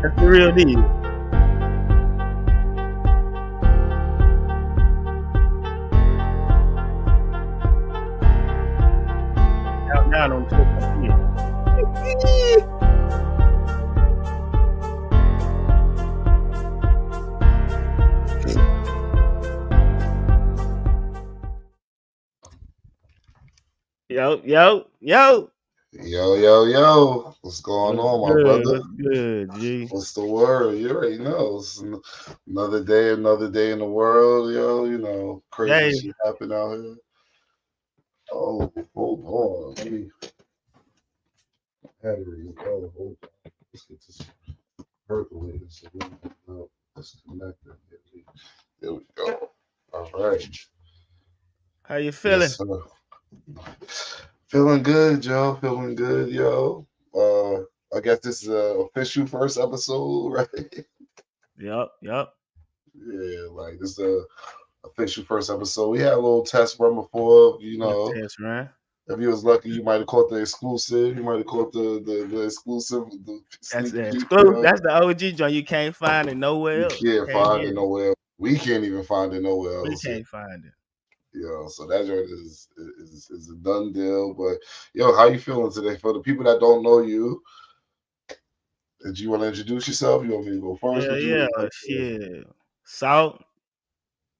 That's the real deal. Down on Twitter. Yo. Yo. What's going on, my brother? What's good, G? What's the word? You already know. It's another day in the world, yo. You know, crazy shit happen out here. Oh, hold on. Let me. Battery. Oh, hold on. Let's get this percolated so we don't know it's connected. There we go. All right. How you feeling? Yes, sir. Feeling good, Joe. Feeling good, yo. I guess this is an official first episode, right? Yep. Yeah, like this is the official first episode. We had a little test run before, you know. Test run. If you was lucky, you might have caught the exclusive. You might have caught the exclusive. That's the exclusive. That's the OG joint. You can't find it nowhere else. You can't find it nowhere else. We can't even find it nowhere else. We can't find it. Yo, so that joint is a done deal. But yo, how you feeling today? For the people that don't know you, did you want to introduce yourself? You want me to go first? Yeah, shit. Salt.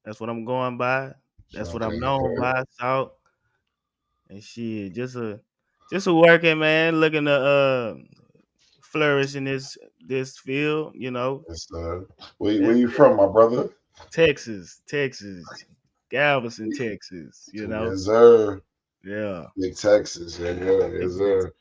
That's what I'm going by. That's what I'm known by. Salt. And shit, just a working man, looking to flourish in this field, you know. Yes, where you from, my brother? Texas, Galveston, Texas. You know. Yes, sir. Yeah. Big Texas, yes, sir.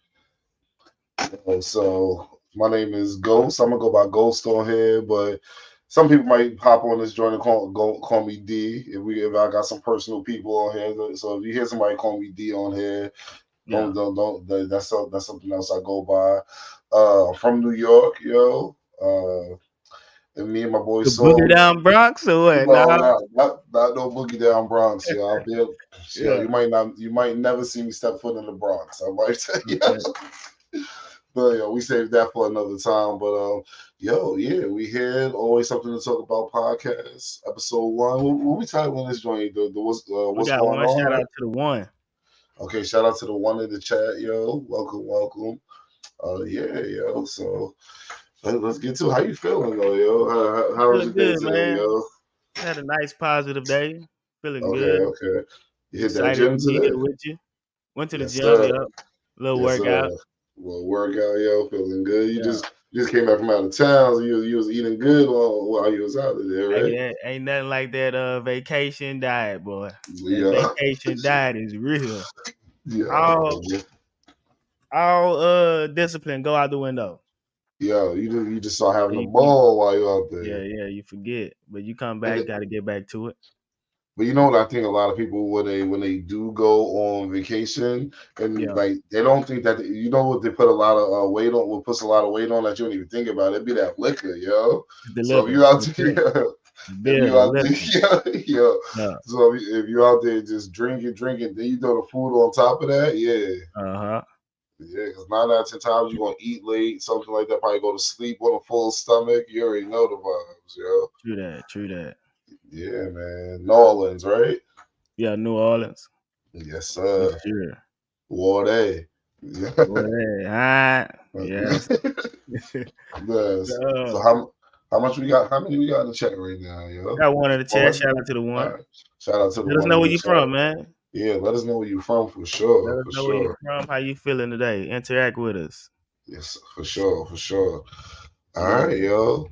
So my name is Ghost. I'm gonna go by Ghost on here, but some people might hop on this joint and call me D. If I got some personal people on here, so if you hear somebody call me D on here, don't. That's something else I go by. I'm from New York, yo. And me and my boys saw Boogie Down Bronx or what? No, not no Boogie Down Bronx, yo. I'll be you might never see me step foot in the Bronx. I might tell you. But yo, we saved that for another time. But we had always something to talk about. Podcast episode 1. What we titling this joint? What's going on? Shout out to the one. Okay, shout out to the one in the chat, yo. Welcome. Yo. So let's get to it. How you feeling though, yo? How was your day today, yo? Had a nice positive day. Feeling good. Okay. You hit that gym today? With you. Went to the gym, yo. Little workout. Well, workout, yo, feeling good. You just came back from out of town, so you was eating good while you was out of there, right? Ain't nothing like that vacation diet, boy. That vacation diet is real. Yeah. All discipline go out the window. Yo, you just saw having a ball while you out there. Yeah, you forget, but you come back, got to get back to it. But you know what I think a lot of people when they do go on vacation and like they don't think that you know what they put a lot of weight on, what puts a lot of weight on that you don't even think about. It'd be that liquor, yo. So if you out there, so if you're out there just drinking, then you throw the food on top of that, yeah, because 9 out of 10 times you're gonna eat late, something like that. Probably go to sleep on a full stomach. You already know the vibes, yo. True that. Yeah, man. New Orleans, right? Yeah, New Orleans. Yes, sir. Sure. Warday. Yes. So how much we got? How many we got in the chat right now, yo? Got one in the chat. Shout out to the one. Right. Shout out to the one. Let us know where you from, man. Yeah, let us know where you from for sure. Let us know where you from. How you feeling today? Interact with us. Yes, for sure. All right, yo.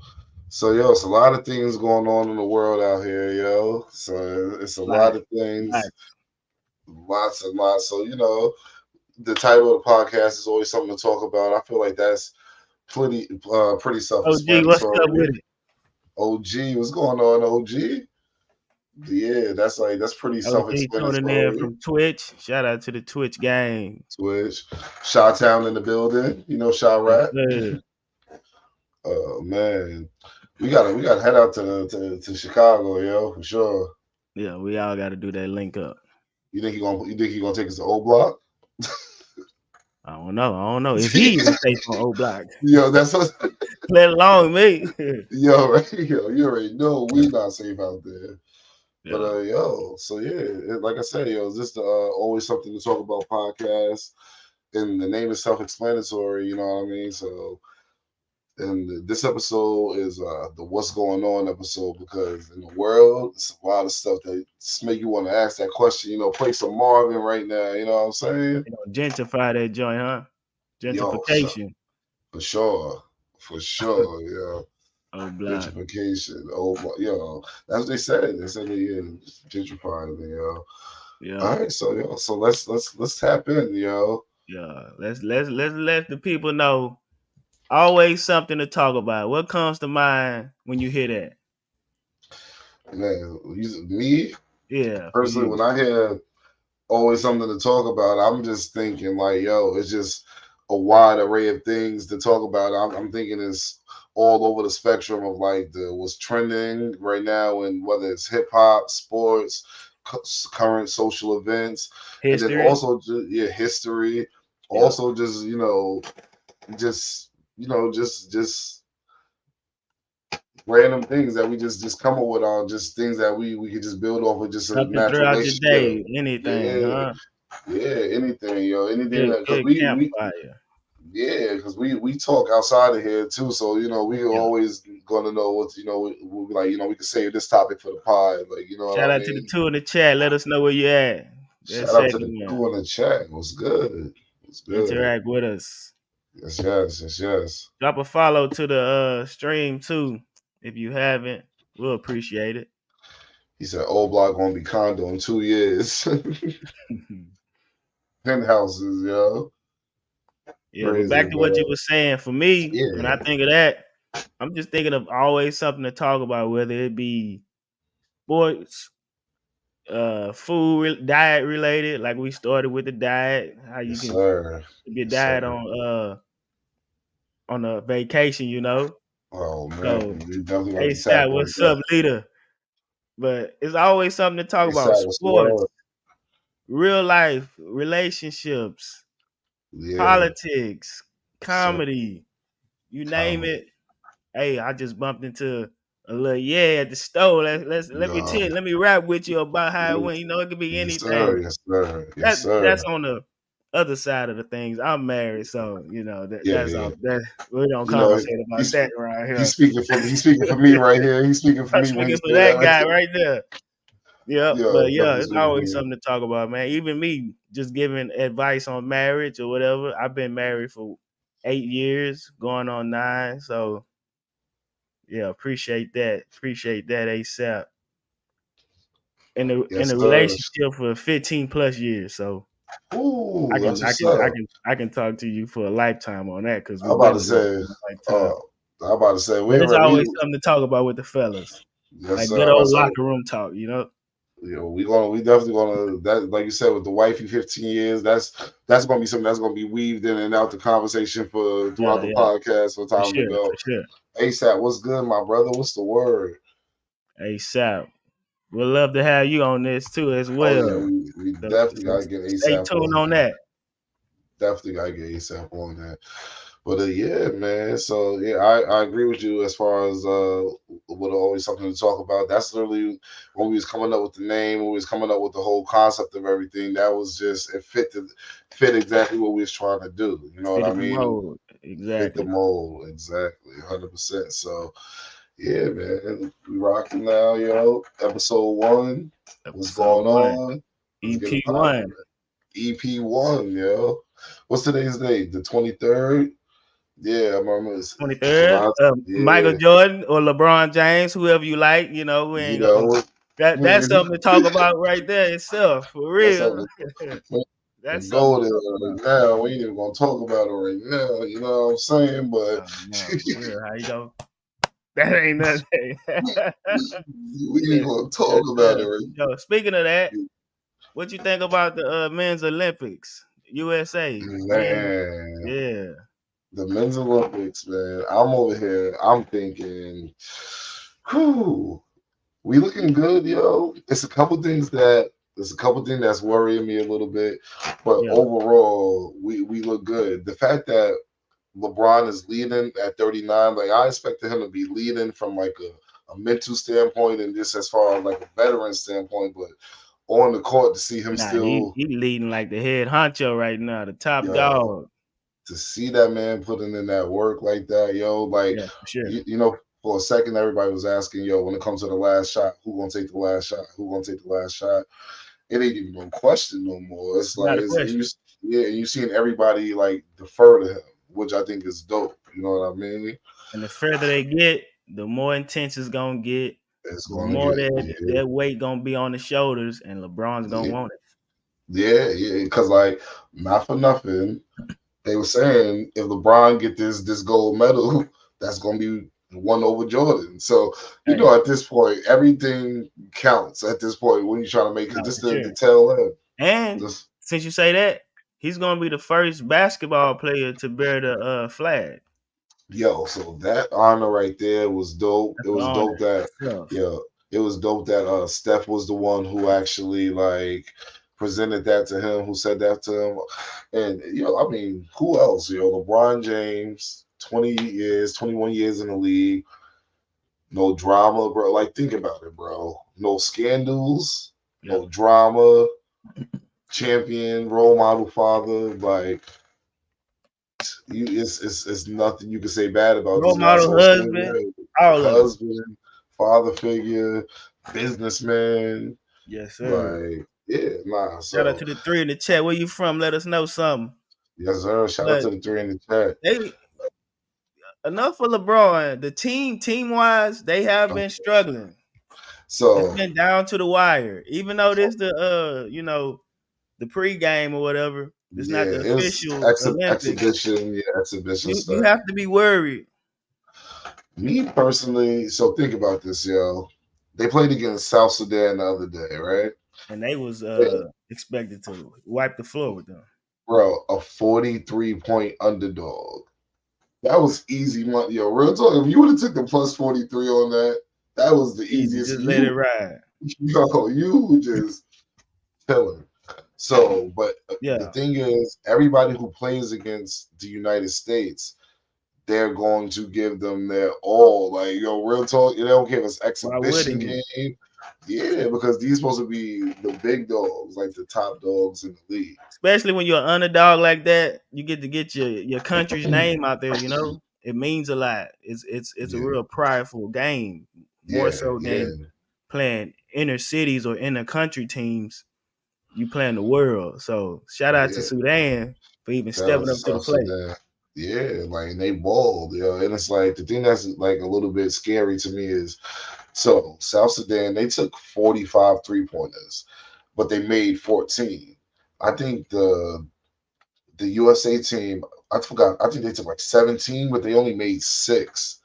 So, it's a lot of things going on in the world out here, yo. So, it's a lot of things. Lots and lots. So, the title of the podcast is always something to talk about. I feel like that's pretty self-explanatory. OG, what's up with it? OG, what's going on, OG? Yeah, that's pretty self-explanatory. Tuning in from Twitch. Shout out to the Twitch gang. Chi-Town in the building. You know Chi-Rat. Oh man. We gotta head out to Chicago, yo, for sure. Yeah, we all gotta do that link up. You think he gonna take us to O Block? I don't know. If he even stays on O Block. Yo, that's what let alone me. You already know we not safe out there. But Yeah. so yeah, like I said, it's just always something to talk about podcast, and the name is self-explanatory. You know what I mean? So, and this episode is the what's going on episode because in the world, it's a lot of stuff that just make you want to ask that question. Play some Marvin right now. You know what I'm saying? Gentrify that joint, huh? Yo, Gentrification. for sure, for sure. Yeah. Oh, block. Gentrification. Oh, that's what they said. They said gentrifying. Yeah. All right, so let's tap in, yo. Yeah. Let's let the people know. Always something to talk about. What comes to mind when you hear that? Man, me Yeah, for personally, you. when I hear always something to talk about, I'm just thinking like, it's just a wide array of things to talk about. I'm thinking it's all over the spectrum of like what's trending right now, and whether it's hip hop, sports, current social events, and then History. also history. Yeah. Also, just just random things that we just come up with on just things that we could just build off of just a Something natural throughout your relationship. day. Anything, Yeah, huh? anything, anything Good, that because good we campfire. because we talk outside of here too, so we Yeah. always gonna know what we like. We can save this topic for the pod, like you know Shout what I out to the mean. two in the chat. Let us know where you at. That Shout out to second the one. two in the chat. What's good? What's good? Interact with us. Yes. Drop a follow to the stream too. If you haven't, we'll appreciate it. He said, "Old block gonna be condo in 2 years." Penthouses, yo. Yeah, but Crazy, back to but what you were saying. For me, when I yeah, think of that, I'm just thinking of always something to talk about, whether it be sports, diet related. Like we started with the diet, how you yes, can sir. get Yes, sir. diet on a vacation, Oh man, So, we definitely hey, want to Sat, tackle what's up, that. leader? But it's always something to talk about: ASAP, what's the sports, word? real life, relationships, Yeah, politics, sir. comedy, you name Comedy. it. Hey, I just bumped into a little at the store. Yo, let me rap with you about how it went. It could be yes, anything. sir. Yes, sir. Yes, That's sir. on the other side of the things. I'm married, so that's Yeah. all. That we don't You know, conversate about he's that right here. he's speaking for me right here. He's speaking for I'm me when he speaking for said that that right guy there. right there. Yeah, Yo, but yeah, definitely it's speaking for always me. something to talk about, man. Even me just giving advice on marriage or whatever. I've been married for 8 years, going on 9. So yeah, appreciate that. Appreciate that ASAP. In Yes, a sir. relationship for 15 plus years. So Ooh, that's what's up. I can talk to you for a lifetime on that because I'm we've about been to together say, for a lifetime. I'm about to say, But it's always something to talk about with the fellas. yes, Like sir. good I'm about to old say, locker room talk. we definitely gonna that like you said with the wifey 15 years. That's gonna be something that's gonna be weaved in and out the conversation for throughout Yeah, the yeah. podcast for For time to sure, go. for sure. ASAP, what's good, my brother? What's the word? ASAP. We'd love to have you on this too as Oh yeah, well. we definitely So gotta get stay ASAP tuned on on that. that. Definitely gotta get ASAP on that. But yeah, man. So yeah, I agree with you as far as what always something to talk about. That's literally when we was coming up with the name, when we was coming up with the whole concept of everything. That was just it fit exactly what we was trying to do. You know what I Fitted the mean? mold. Fit the Exactly. mold exactly, 100%. So yeah, man, we rocking now, yo. Episode 1. What's Episode going 1. on? Let's get it EP1. popping. EP1, yo. What's today's date? The 23rd. Yeah, I remember. It's 23rd. Javon, Michael yeah, Jordan or LeBron James, whoever you like, we you ain't gonna know, that's man, something to talk about right there itself. For that's real. something to That's something go to there talk right about. now. We ain't even gonna talk about it right now. You know what I'm saying? But No, for real. How you go? That ain't nothing. we ain't Yes, gonna talk yes, about it sir. right Yo, speaking of that, what you think about the men's Olympics? USA. now. Men, Man, yeah. the men's Olympics, man. I'm over here. I'm thinking, whew, we looking good, yo. There's a couple things that's worrying me a little bit, but Yeah. overall, we look good. The fact that LeBron is leading at 39. Like I expected him to be leading from like a mental standpoint and just as far as like a veteran standpoint, but on the court to see him Nah, he still, he leading like the head honcho right now, the top yo, dog. to see that man putting in that work like that, yo, like Yeah, for sure. you know, for a second everybody was asking, yo, when it comes to the last shot, who gonna take the last shot? Who gonna take the last shot? It ain't even no question no more. It's like Not a and question. you seeing everybody like defer to him, which I think is dope. You know what I mean? And the further they get, the more intense it's gonna get. It's The gonna more get that weight gonna be on the shoulders, and LeBron's gonna yeah, want it. yeah, because like not for nothing, they were saying if LeBron get this gold medal, that's gonna be won over Jordan. So you Hey, know, at this point, everything counts. At this point, when you're trying to make because nah, this for the sure. tail end. And This, since you say that, he's gonna be the first basketball player to bear the flag. yo, so that honor right there was dope. It That's the was dope honor that itself. yo, it was dope that Steph was the one who actually like presented that to him, who said that to him. And I mean, who else? LeBron James, 20 years, 21 years in the league, no drama, bro. Like, think about it, bro. No scandals, Yep. no drama, champion, role model, father. Like, it's nothing you can say bad about Role this guy. model So it's good, husband, yeah. all of it. Husband, father figure, businessman. Yes, sir. Like, yeah, nah. Shout out So, to the three in the chat. Where you from? Let us know something. yes, sir. Shout out But to the three in the chat. they enough for LeBron. The team wise, they have been struggling. It's So, been down to the wire. Even though this the the pregame or whatever, it's not yeah, the it's official Olympics. exhibition, yeah, exhibition You stuff. have to be worried. Me personally, so think about this, yo. They played against South Sudan the other day, right? And they was Yeah, expected to wipe the floor with them. bro, a 43-point underdog. That was easy money. Yo, real talk. If you would have took the plus 43 on that, that was the Easy, easiest. just let it ride. You just chilling. So, but the Yeah. thing is, everybody who plays against the United States, they're going to give them their all. Like, real talk, they don't give us Why exhibition wouldn't you? game. Yeah, because these supposed to be the big dogs, like the top dogs in the league. Especially when you're an underdog like that, you get to get your country's name out there. You know, it means a lot. It's a Yeah, real prideful game, more yeah, so yeah, than playing inner cities or inner country teams. You playing the world. So shout out to yeah. Sudan for even Shout out stepping to up to the South plate. Sudan. Yeah, like they balled, and it's like the thing that's like a little bit scary to me is so South Sudan, they took 45 3-pointers, but they made 14. I think the USA team, I forgot, I think they took like 17, but they only made 6.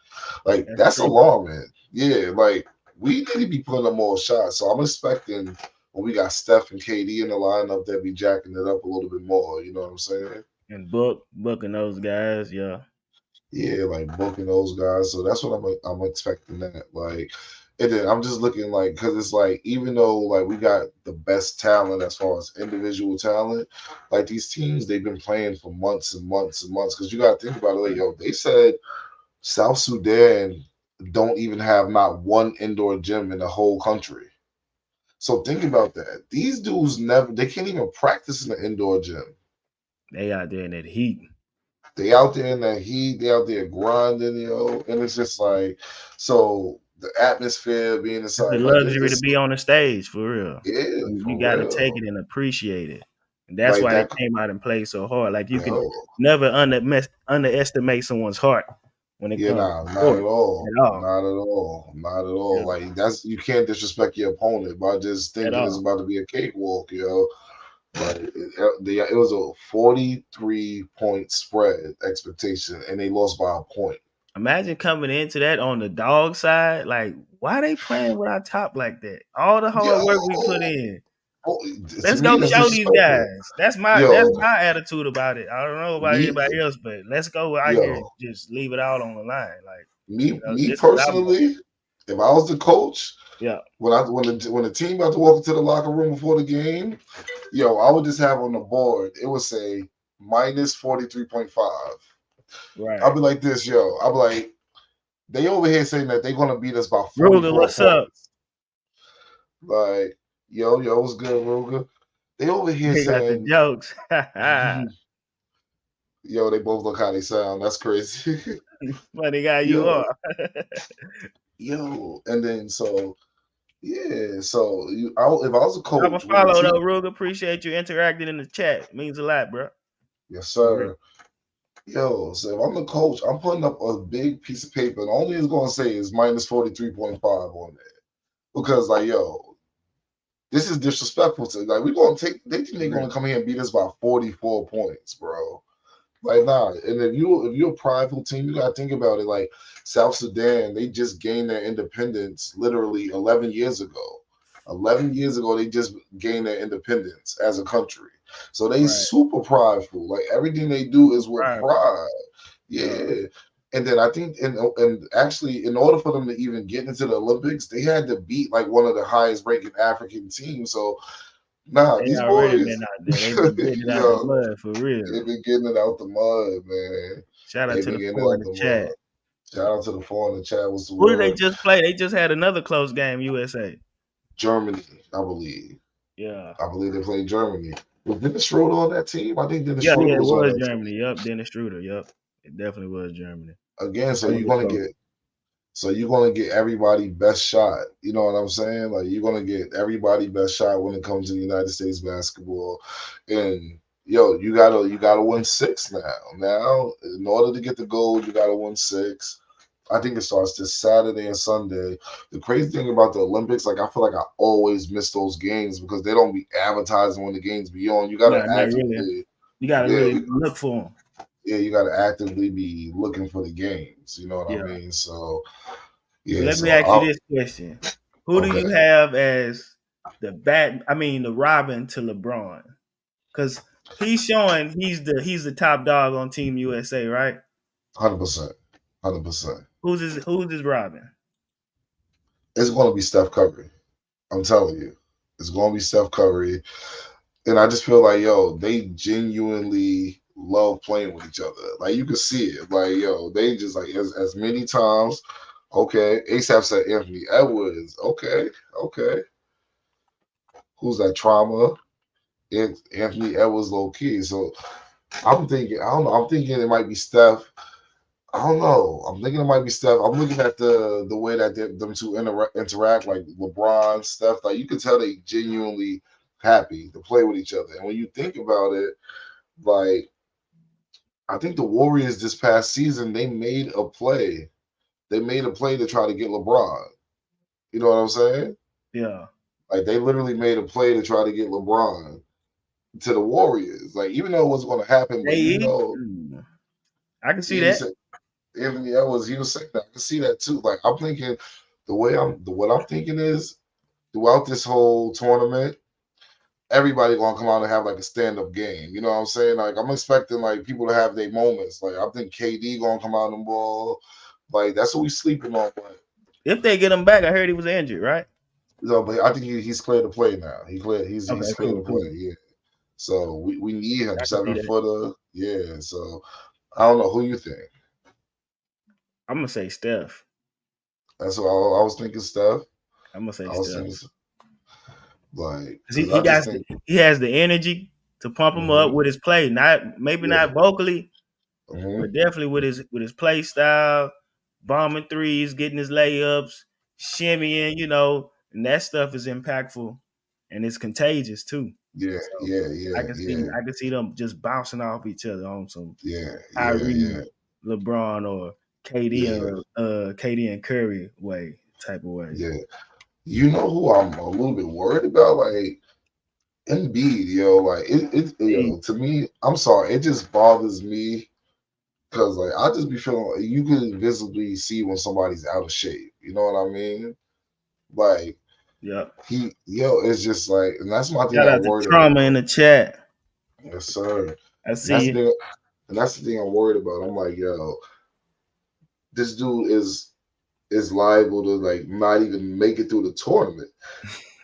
Like That's that's true. alarming. Yeah, like we need to be putting up more shots. So I'm expecting when we got Steph and KD in the lineup, they'll be jacking it up a little bit more. You know what I'm saying? And booking those guys, yeah. Yeah, like booking those guys. So that's what I'm expecting that. Like, and then I'm just looking like because it's like even though like we got the best talent as far as individual talent, like these teams they've been playing for months and months and months. Because you got to think about it. Like, they said South Sudan don't even have not one indoor gym in the whole country. So think about that. These dudes they can't even practice in the indoor gym. They out there in that heat. They out there in that heat, they out there grinding, and it's just like, so the atmosphere being It's a inside, like luxury to it's be on the stage for real. yeah, You for got to take real. it and appreciate it. And that's Like why they that, came out and played so hard. Like you can yo, never underestimate someone's heart when it yeah, comes nah, to not at sports all, at all. not at all, not at all. Yeah, Like that's you can't disrespect your opponent by just at thinking it's all. about to be a cakewalk. But it was a 43-point spread expectation, and they lost by a point. Imagine coming into that on the dog side. Like, why they playing with our top like that? All the hard work we put Yo, in. oh, to Let's me go that's show these disrespectful. guys. That's Yo, my attitude about it. I don't know about me, anybody else, but let's go out here and yo, just leave it all on the line. Like, me this is our moment. personally, if I was the coach, Yeah. when the team about to walk into the locker room before the game, I would just have on the board. It would say minus 43.5. Right. I'll be like this, yo. I'll be like, they over here saying that they're gonna beat us by 44 Ruger, what's up? points. Like, yo, what's good, Ruger? They over here They got the saying, jokes. yo, they both look how they sound. That's crazy. Funny guy you yo, are. and then so yeah, so if I was a I'm a coach with a follow team, though, Ruger. Appreciate you interacting in the chat. Means a lot, bro. yes, For real. sir. Yo, so if I'm the coach, I'm putting up a big piece of paper, and all it's gonna say is minus 43.5 on there. Because like, yo, this is disrespectful to like they think they're gonna come here and beat us by 44 points, bro. Like, nah. And if you're a prideful team, you gotta think about it. Like South Sudan, they just gained their independence literally 11 years ago. 11 years ago, they just gained their independence as a country. So they super prideful. Like everything they do is with pride. Yeah. And then I think, and actually, in order for them to even get into the Olympics, they had to beat like one of the highest ranking African teams. So, nah, They these already boys, been out there. They been getting it out the mud for real. they've been getting it out the mud, man. Shout out to the four in the chat. Shout out to the four in the chat. What's the Who word? did they just play? They just had another close game, USA. Germany, I believe. Yeah. I believe they played Germany. Was Dennis Schroeder on that team? I think Dennis Schroeder was on that Germany. team. Yep, Dennis Schroeder. Yep. It definitely was Germany. Again, so you're gonna get everybody best shot. You know what I'm saying? Like you're gonna get everybody best shot when it comes to United States basketball. And yo, you gotta win 6 now. Now, in order to get the gold, you gotta win 6. I think it starts this Saturday and Sunday. The crazy thing about the Olympics, like I feel like I always miss those games because they don't be advertising when the games be on. You gotta actively, you gotta really look for them. Yeah, you gotta actively be looking for the games. You know what I mean? So, yeah. So let me ask you this question: who do you have as the Robin to LeBron? Because he's showing he's the top dog on Team USA, right? 100%. Who's his Robin? It's going to be Steph Curry. I'm telling you, it's going to be Steph Curry, and I just feel like they genuinely love playing with each other. Like you can see it. Like they just like as many times. Okay, ASAP said Anthony Edwards. Okay. Who's that? Trauma. Anthony Edwards low key. So I'm thinking. I don't know. I'm thinking it might be Steph. I don't know. I'm thinking it might be Steph. I'm looking at the way that them two interact, like LeBron, Steph. Like you can tell they genuinely happy to play with each other. And when you think about it, like I think the Warriors this past season, they made a play. They made a play to try to get LeBron. You know what I'm saying? Yeah. Like they literally made a play to try to get LeBron to the Warriors. Like even though it wasn't going to happen, but I can see that. Anthony Edwards, he was saying that. I can see that too. Like I'm thinking, what I'm thinking is throughout this whole tournament, everybody gonna come out and have like a stand-up game. You know what I'm saying? Like I'm expecting like people to have their moments. Like I think KD gonna come out and ball. Like that's what we sleeping on. But if they get him back, I heard he was injured, right? No, but I think he's cleared to play now. He's cleared to play. Yeah. So we need him 7-footer. Yeah. So I don't know who you think. I'm gonna say Steph. That's what I was thinking. Steph. I'm gonna say Steph. Like he has the energy to pump him up with his play. Not vocally, but definitely with his play style, bombing threes, getting his layups, shimmying. And that stuff is impactful and it's contagious too. Yeah, I can see them just bouncing off each other on some Kyrie, LeBron or KD and Curry type of way. Yeah. You know who I'm a little bit worried about? Like Embiid, like it to me, I'm sorry, it just bothers me because like I just be feeling like you can visibly see when somebody's out of shape. You know what I mean? Like it's just like, and that's my thing. I'm worried about. Trauma in the chat. Yes, sir. I see. And that's the thing I'm worried about. I'm like, this dude is liable to like not even make it through the tournament.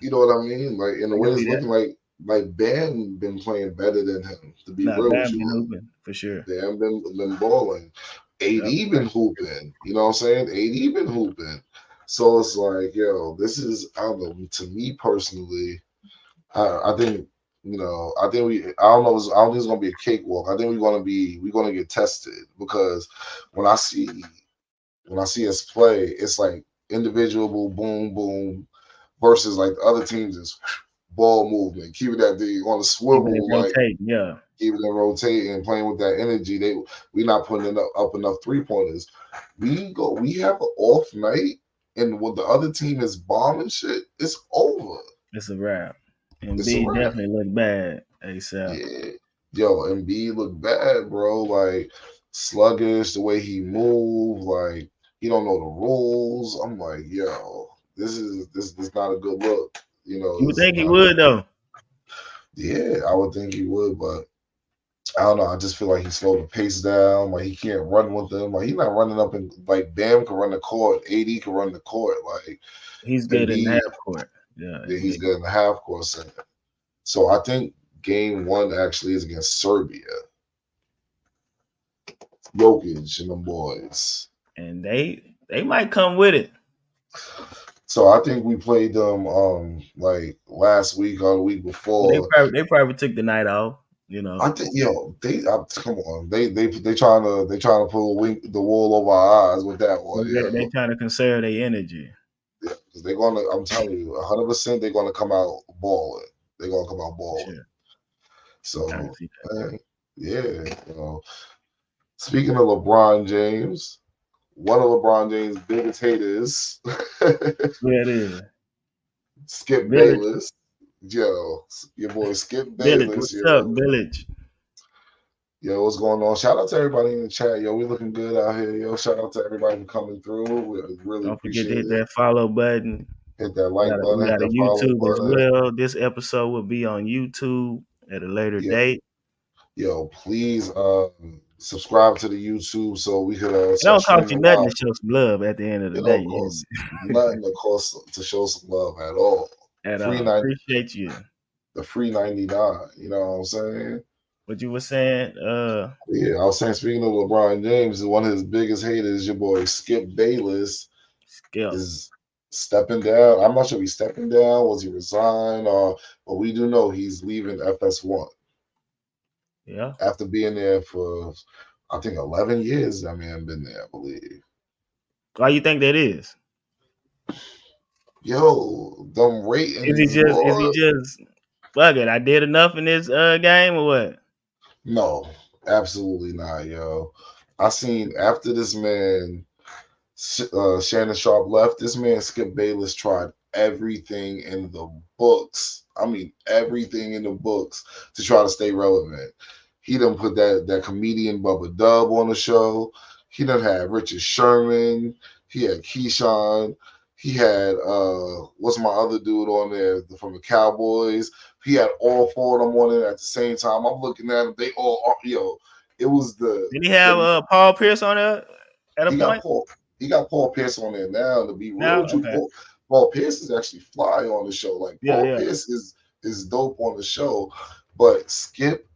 You know what I mean? Like in the way it's looking like like Bam been playing better than him. To be Nah, real with Bam you, been hooping for sure. Bam been balling. Yep. AD been hooping. You know what I'm saying? AD been hooping. So it's like, yo, this is, I don't know. To me personally, I think, I think I don't know. I don't think it's gonna be a cakewalk. I think we're gonna get tested because when I see us play, it's like individual boom boom versus like the other teams is ball movement, keeping that thing on the Keeping it swivel, like rotating. Yeah. keeping it rotating, playing with that energy. We not putting up enough 3-pointers. We have an off night, and when the other team is bombing shit, it's over. It's a wrap. And It's a B wrap. definitely look bad ASAP. Yeah. Yo, Embiid look bad, bro. Like sluggish, the way he move, like he don't know the rules. I'm like, yo, this is not a good look. You would This is think he not. would though. Yeah, I would think he would, but I don't know. I just feel like he slowed the pace down. Like he can't run with them. Like he's not running up and like Bam can run the court. AD can run the court. Like He's good in the Embiid, half court. Yeah, yeah, he's Embiid. good in the half court setting. So I think game one actually is against Serbia. Jokic and them boys. And they might come with it. So I think we played them like last week or the week But before. they probably took the night off, you know. I think come on they trying to pull the wool over our eyes with that one. They trying to conserve their energy. Yeah, because they're gonna. I'm telling you, 100%, they're gonna come out balling. They're gonna come out balling. Sure. I can So, see that. yeah. Speaking of LeBron James, one of LeBron James' biggest haters, Yeah, it is. Skip Village, Bayless. Yo, your boy Skip Village, Bayless. what's up, Village? Yo, what's going on? Shout out to everybody in the chat. Yo, we looking good out here. Yo, shout out to everybody for coming through. We really Don't forget to appreciate hit it. that follow button. Hit that like We button, hit got a that follow YouTube as button. well. This episode will be on YouTube at a later Yeah. date. Yo, please subscribe to the YouTube so we could It start don't cost you streaming nothing live. to show some love at the end of the It day. don't You hear cost me? nothing to cost to show some love at all. At Free all. 90, Appreciate you. the free 99. You know what I'm saying? What you were saying? Yeah, I was saying speaking of LeBron James, one of his biggest haters, your boy Skip Bayless, Skip. is stepping down. I'm not sure if he's stepping down, was he resign, or but we do know he's leaving FS1. Yeah. After being there for I think 11 years, that man been there, I believe. Why you think that is? Yo, them ratings, Is he boy. just fuck it? I did enough in this game or what? No, absolutely not, yo. I seen after this man, Shannon Sharp left, this man Skip Bayless tried everything in the books. I mean, everything in the books to try to stay relevant. He done put that comedian Bubba Dub on the show. He done had Richard Sherman. He had Keyshawn. He had what's my other dude on there from the Cowboys. He had all four of them on there at the same time. I'm looking at them. They all are, yo. It was Did he have Paul Pierce on there at a he got point? Paul. He got Paul Pierce on there now. To be real Now, with you, okay. Paul Pierce is actually fly on the show. Like Yeah, Paul yeah. Pierce is dope on the show. But Skip,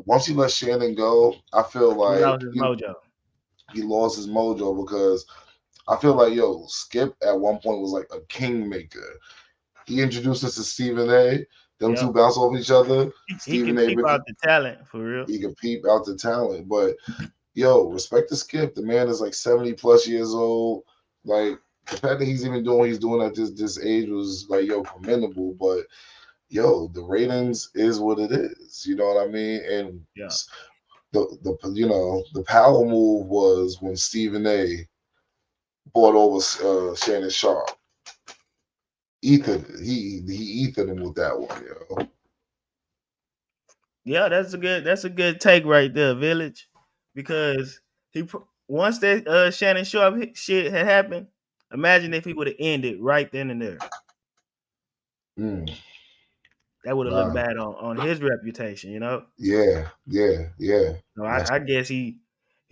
once you let Shannon go, I feel He like lost his mojo. he lost his mojo because I feel like Skip at one point was like a kingmaker. He introduced us to Stephen A. Them two bounce off each other. He Stephen can A. peep out the talent for real. He can peep out the talent, but respect to Skip. The man is like 70 plus years old. Like the fact that he's even doing what he's doing at this age was like commendable. But the ratings is what it is. You know what I mean? And the power move was when Stephen A. bought over Shannon Sharp. He ethered him with that one, Yeah, that's a good take right there, Village, because once that Shannon Sharp shit had happened, imagine if he would have ended right then and there. That would have looked bad on his reputation, you know. Yeah. So I guess he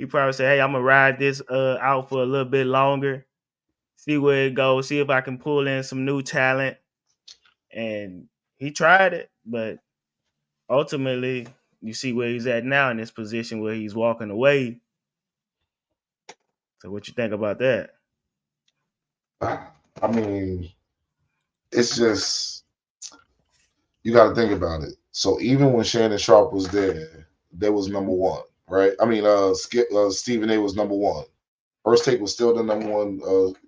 probably said, "Hey, I'm gonna ride this out for a little bit longer, see where it goes, see if I can pull in some new talent." And he tried it, but ultimately, you see where he's at now in this position where he's walking away. So, what you think about that? I mean, it's just you got to think about it. So even when Shannon Sharp was there was number one, right? I mean, Stephen A was number one. First Take was still the number one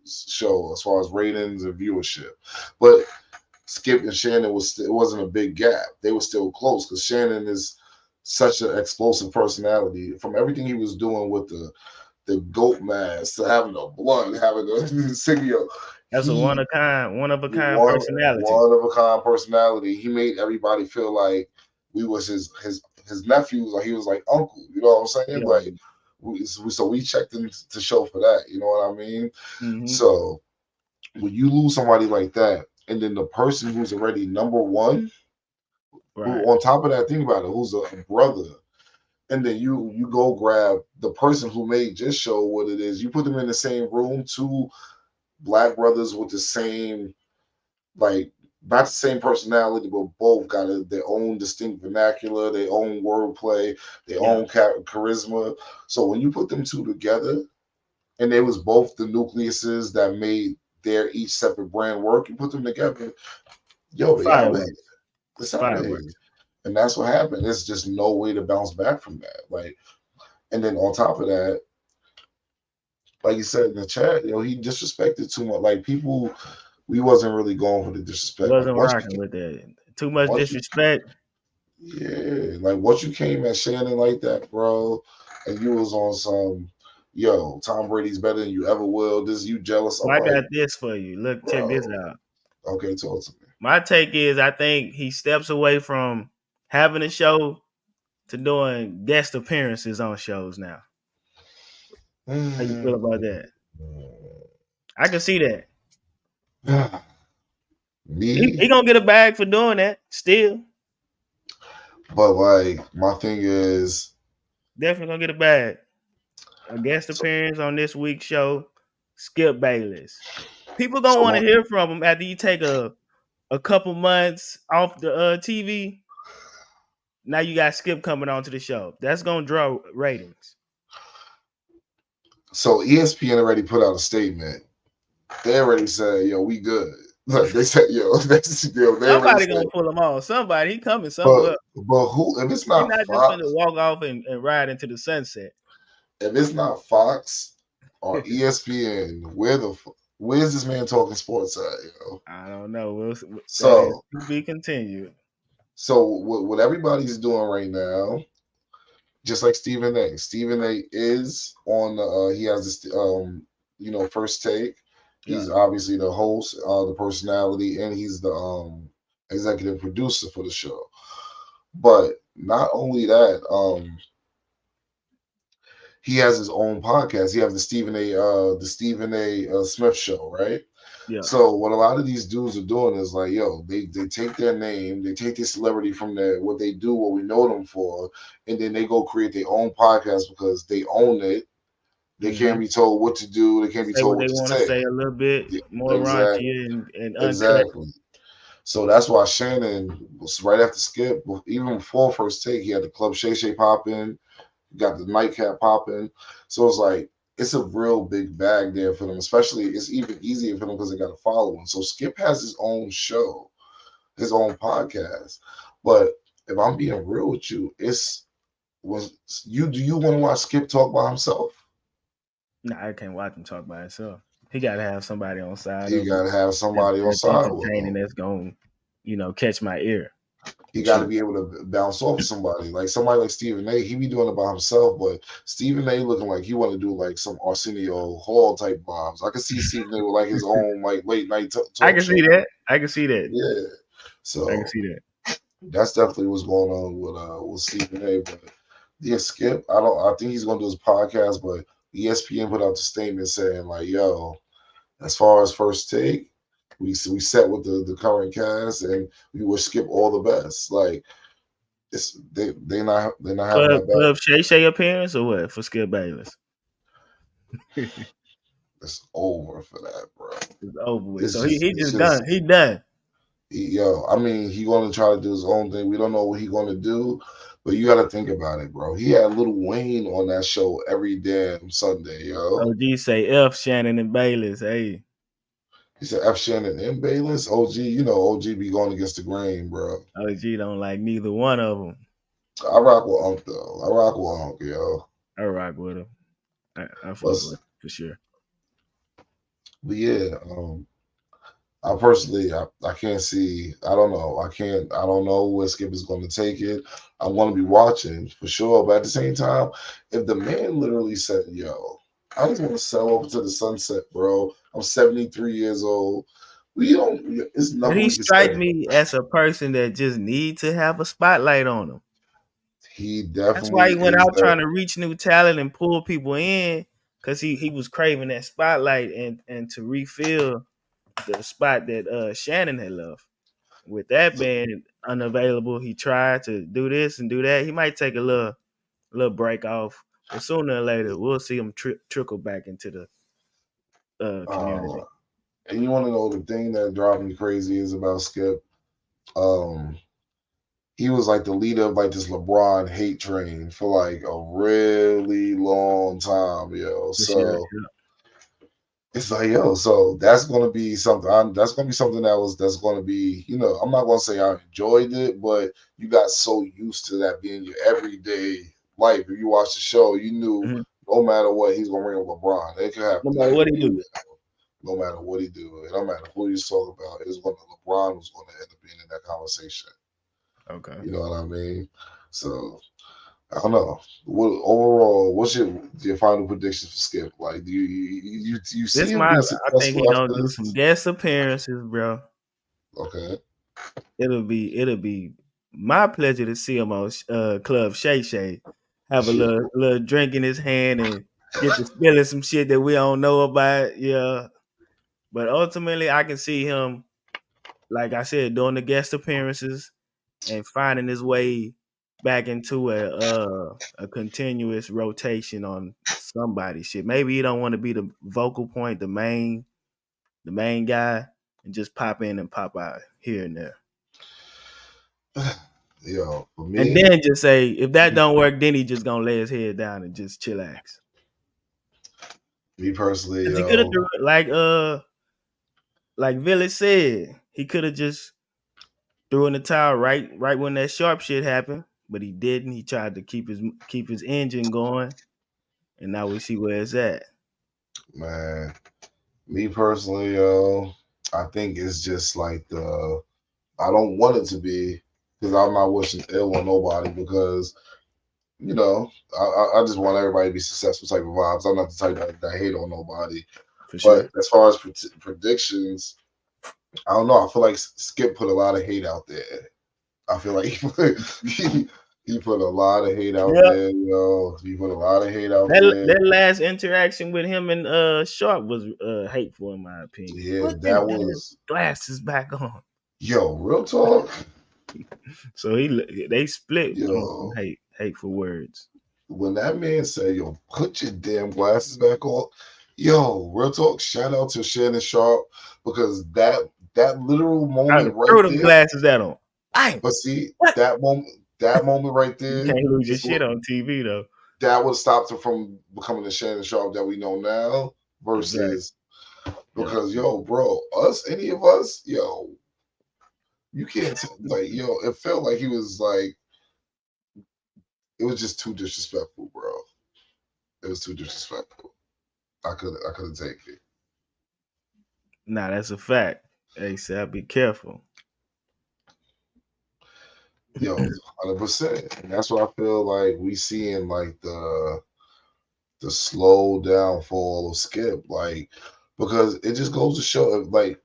show as far as ratings and viewership, but Skip and Shannon it wasn't a big gap. They were still close because Shannon is such an explosive personality. From everything he was doing with the goat mask to having the blood, having the singing, That's a one of a kind personality. One of a kind personality. He made everybody feel like we was his nephews, or he was like uncle. You know what I'm saying? Yeah. Like, so we checked into show for that. You know what I mean? Mm-hmm. So when you lose somebody like that, and then the person who's already number one, right. who on top of that, think about it, who's a brother, and then you go grab the person who made just show what it is. You put them in the same room, two black brothers with the same, like, not the same personality, but both got their own distinct vernacular, their own wordplay, their own charisma. So when you put them two together, and they was both the nucleuses that made their each separate brand work, you put them together, yo, they out of here. It's out of here. And that's what happened. There's just no way to bounce back from that. Like, and then on top of that, like you said in the chat, he disrespected too much. Like, people, we wasn't really going for the disrespect. Wasn't rocking with that. Too much disrespect. Like, once you came at Shannon like that, bro, and you was on some, Tom Brady's better than you ever will. This, you jealous? Well, I got this for you. Look, check this out. Okay, talk to me. My take is, I think he steps away from having a show to doing guest appearances on shows now. How you feel about that? I can see that. He gonna get a bag for doing that still. But like, my thing is, definitely gonna get a bag. A guest appearance on this week's show, Skip Bayless. People gonna want to hear from him after you take a couple months off the TV. Now you got Skip coming onto the show. That's gonna draw ratings. So ESPN already put out a statement. They already said, "Yo, we good." Like, they said, "Yo, somebody gonna pull him off. Somebody, he coming somewhere." But who? If it's not, he's not Fox, just gonna walk off and ride into the sunset. If it's not Fox or ESPN, where's this man talking sports at? I don't know. So to be continued. So what everybody's doing right now, just like Stephen A. Stephen A. is on. He has this, First Take. He's obviously the host, the personality, and he's the executive producer for the show. But not only that, he has his own podcast. He has the Stephen A. Smith Show, right? Yeah. So what a lot of these dudes are doing is like, they take their name, they take their celebrity from what they do, what we know them for, and then they go create their own podcast because they own it. They can't be told what to do. They can't be told what they want to say. A little bit more raunchy and uncut. Exactly. So that's why Shannon was right after Skip. Even before First Take, he had the Club Shay Shay popping, got the nightcap popping. So it's like, it's a real big bag there for them. Especially, it's even easier for them because they got a following. So Skip has his own show, his own podcast. But if I'm being real with you, do you want to watch Skip talk by himself? No, I can't watch him talk by himself. He got to have somebody on side. He got to have somebody on side with him. That's going to, catch my ear. He got to be able to bounce off of somebody. Like somebody like Stephen A. He be doing it by himself, but Stephen A. looking like he want to do like some Arsenio Hall type vibes. I can see Stephen A. with like his own like late night talk I can see that. I can see that. Yeah. So I can see that. That's definitely what's going on with Stephen A. But yeah, Skip, I think he's gonna do his podcast, but ESPN put out the statement saying like, yo, as far as First Take, we set with the current cast, and we wish Skip all the best. Like, they're not having that bad. Club Shay Shay appearance or what for Skip Bayless? It's over for that, bro. It's over with. So he just done. He done. I mean, he gonna try to do his own thing. We don't know what he gonna do, but you got to think about it, bro. He had Lil Wayne on that show every damn Sunday, yo. OG say F Shannon and Bayless. Hey, He said F Shannon and Bayless. OG, you know, OG be going against the grain, bro. OG don't like neither one of them. I rock with Unc though. I rock with Unc, yo. I rock with him. I But, fuck with him for sure. but yeah, I personally, I can't see. I don't know. I don't know where Skip is going to take it. I'm going to be watching for sure. But at the same time, if the man literally said, "Yo, I just want to sell over to the sunset, bro. I'm 73 years old. We don't. It's But nothing he we can strike say." me as a person that just need to have a spotlight on him. He That's why definitely he went is out that. trying to reach new talent and pull people in, because he was craving that spotlight and to refill the spot that Shannon had left. With that being unavailable, he tried to do this and do that. He might take a little break off, but sooner or later we'll see him trickle back into the Uh, community. and you want to know the thing that drives me crazy is about Skip. Um, he was like the leader of like this LeBron hate train for like a really long time, yo. For sure. So it's like, yo, so that's gonna be something. That's gonna be something that's gonna be, I'm not gonna say I enjoyed it, but you got so used to that being your everyday life. If you watch the show, you knew Mhm. no matter what, he's gonna bring up LeBron. It could No happen to matter what he anybody. do. No matter what he do, it don't matter who he's talking about. It's gonna LeBron was gonna end up being in that conversation. Okay. You know what I mean? So I don't know. What overall? What's your final prediction for Skip? Like, do you see This him my being I think he successful gonna after do some this? guest appearances, bro. Okay. It'll be my pleasure to see him on Club Shay Shay. Have a Yeah. little drink in his hand and get to spilling some shit that we don't know about. Yeah. But ultimately I can see him, like I said, doing the guest appearances and finding his way back into a continuous rotation on somebody shit. Maybe he don't want to be the vocal point, the main guy, and just pop in and pop out here and there. Yo, for And me, then just say if that don't work, then he just gonna lay his head down and just chillax. me personally, Cause he could have yo, threw it like Village said, he could have just threw in the towel right when that sharp shit happened, but he didn't. He tried to keep his engine going, and now we see where it's at. man, me personally, yo, I think it's just like I don't want it to be because I'm not wishing ill on nobody because I just want everybody to be successful type of vibes. I'm not the type that hate on nobody. For But sure. as far as predictions, I don't know. I feel like Skip put a lot of hate out there. I feel like he put a lot of hate out Yeah. there, He put a lot of hate out That there. that last interaction with him and Sharp was hateful in my opinion. Yeah, Put them that damn was glasses back on. real talk. So they split on some Yo, hateful words. when that man said, "Yo, put your damn glasses back on," yo, real talk. Shout out to Shannon Sharp because that literal I moment done right threw them there. glasses at him. Bang! But see What? that moment right You there can't lose your is shit what on TV though. that would stop him from becoming the Shannon Sharp that we know now. Exactly. Versus Yeah. because bro, any of us, you can't like, it felt like he was like it was just too disrespectful, bro. It was too disrespectful. I couldn't take it. Nah, that's a fact. Hey, said be careful. 100%. And that's what I feel like we see in like the slow downfall of Skip, like because it just goes to show like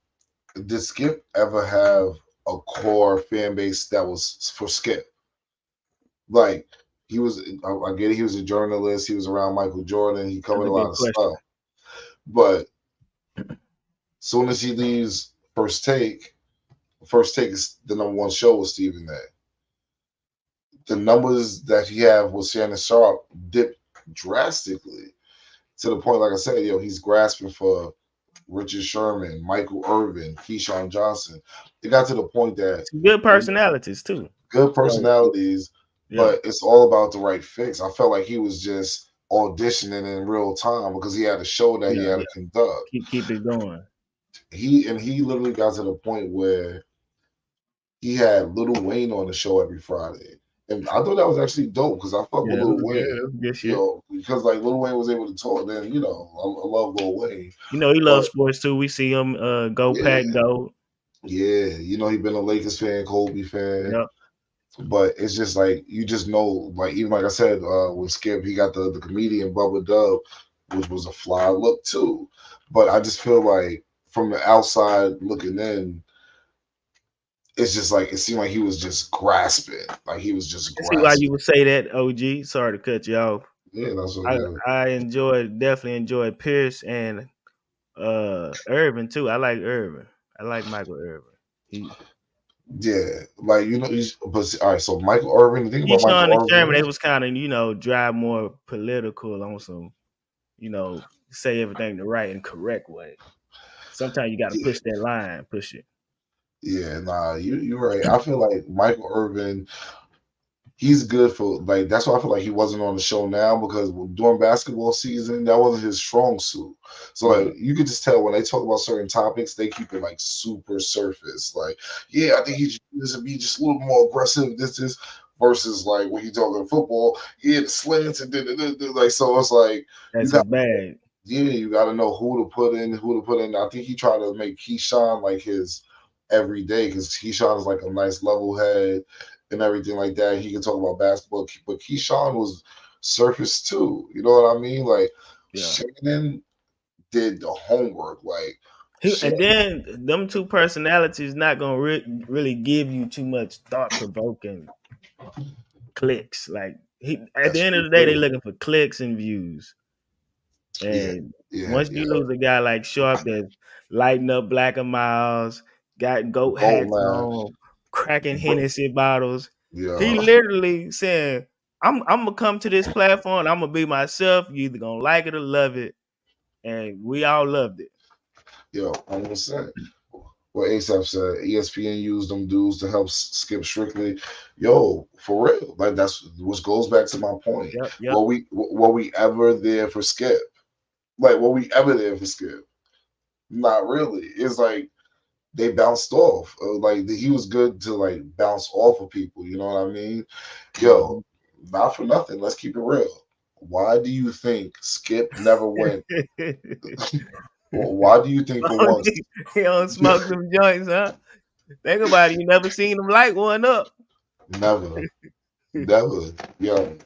did Skip ever have a core fan base that was for Skip? Like I get it, he was a journalist, he was around Michael Jordan, he That's covered a a lot good of question. stuff. But soon as he leaves First Take is the number one show with Stephen A. The numbers that he have with Shannon Sharp dipped drastically to the point, like I said, he's grasping for Richard Sherman, Michael Irvin, Keyshawn Johnson. It got to the point that Some good personalities too. good So personalities, yeah, but it's all about the right fix. I felt like he was just auditioning in real time because he had a show that he yeah, had to yeah. conduct. Keep it going. He literally got to the point where he had Lil Wayne on the show every Friday. And I thought that was actually dope because I fuck with Yeah, it Lil was good. Wayne. It was good You shit. know, because like Lil Wayne was able to talk, then I love Lil Wayne. You know, he But loves sports too. We see him go yeah, pack go. yeah, he been a Lakers fan, Kobe fan. Yep. But it's just like you just know, like even like I said, with Skip, he got the comedian Bubba Dub, which was a fly look too. But I just feel like from the outside looking in, it's just like it seemed like he was just grasping, like he was I just can see why you grasping. would say that, OG. Sorry to cut you off. Yeah, that's what I good. definitely enjoyed Pierce and Irvin too. I like Irvin. I like Michael Irvin. He Yeah, like but all right. So Michael Irvin, the thing about Keyshawn and Michael Sherman, Irvin, they was kind of, drive more political on some, say everything the right and correct way. Sometimes you got to yeah, push that line, push it. yeah, nah, you're right. I feel like Michael Irvin, he's good for like that's why I feel like he wasn't on the show now because during basketball season that wasn't his strong suit. So Yeah, like you could just tell when they talk about certain topics, they keep it like super surface. Like, yeah, I think he needs to be just a little more aggressive. This versus like when you talking football, yeah, the slants and like so it's like you that's his got bag. you got to know who to put in. I think he tried to make Keyshawn like his every day because Keyshawn is like a nice level head and everything like that. He can talk about basketball, but Keyshawn was surface too. You know what I mean? Like Yeah. Shannon did the homework. Like And Shannon, then them two personalities not gonna really give you too much thought provoking clicks. Like at the that's end of true the day, they too. looking for clicks and views. Yeah, And yeah, once you yeah. lose a guy like Sharp that's lighting up Black and Miles, got goat Gold hats man, on, cracking bro. Hennessy bottles, he Yeah, literally saying, I'm gonna come to this platform, I'm gonna be myself. You either gonna like it or love it. And we all loved it. yo, 100%. What ASAP said, ESPN used them dudes to help Skip Strictly. Yo, for real. Like that's which goes back to my point. Yep, yep. Were we ever there for Skip? Like were we ever there for Skip? Not really. It's like they bounced off. Like he was good to like bounce off of people. You know what I mean? Yo, Mhm. not for nothing. Let's keep it real. Why do you think Skip never went? Why do you think for once? He don't smoke them joints, huh? Think about it. You never seen him light one up. Never, never. Yo,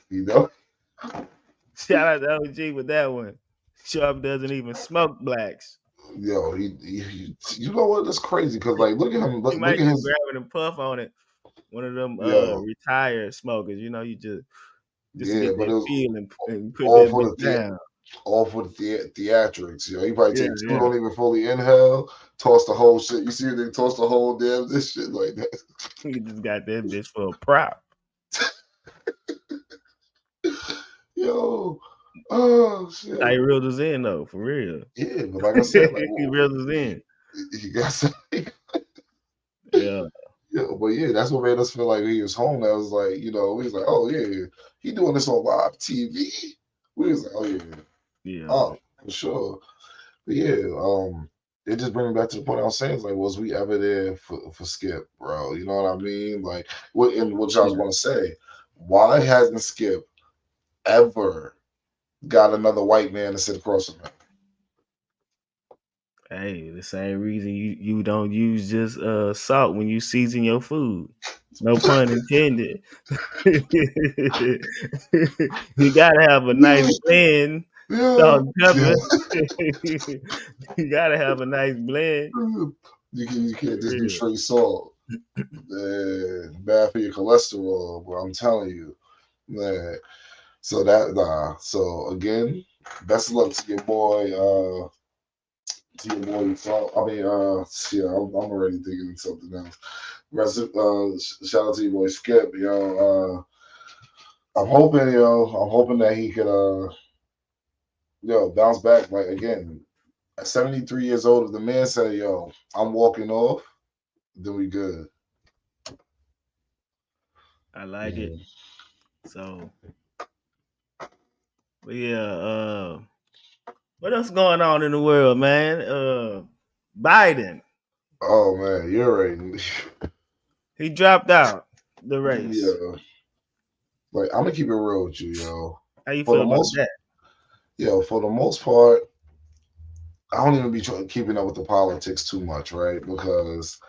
Shout out to OG with that one. Sharp doesn't even smoke blacks. yo, you know what? That's crazy because like, look at him. He Look might at just his grab it and puff on it. One of them yo, retired smokers. You just to yeah, get but that it was feel and put all that for bitch down. all for the theatrics. He probably Yeah, take two, yeah. don't even fully inhale, toss the whole shit. You see, they toss the whole damn this shit like that. He just got that bitch for a prop. Yo, oh How he shit. reeled us in though, for real. Yeah, but like I said, like He reeled us in. he got some. Yeah. Yeah, but yeah, that's what made us feel like he was home. That was like, we was like, oh yeah, he doing this on live TV. We was like, oh yeah, Yeah. oh for sure. But yeah, it just brings me back to the point I was saying. It's like, was we ever there for Skip, bro? You know what I mean? Like, what and what y'all Yeah. want to say? Why hasn't Skip ever got another white man to sit across from him? Hey, the same reason you don't use just salt when you season your food. No pun intended. You gotta have a nice Yeah, blend, yeah, salt and pepper. yeah. You gotta have a nice blend. You can't just do Real. straight salt. Bad for your cholesterol, bro. I'm telling you. Man. So that so again, best of luck to your boy, So, I mean, yeah, I'm already thinking of something else. Shout out to your boy Skip, I'm hoping that he could, bounce back. Like again, At 73 years old, if the man say, "Yo, I'm walking off," then we good. I like it. Mhm. So, but yeah, what else going on in the world, man? Biden, Oh man, you're right. he dropped out the race. Yeah, like I'm gonna keep it real with you, yo. How you For feel the about most, that? for the most part, I don't even be keeping up with the politics too much, right? Because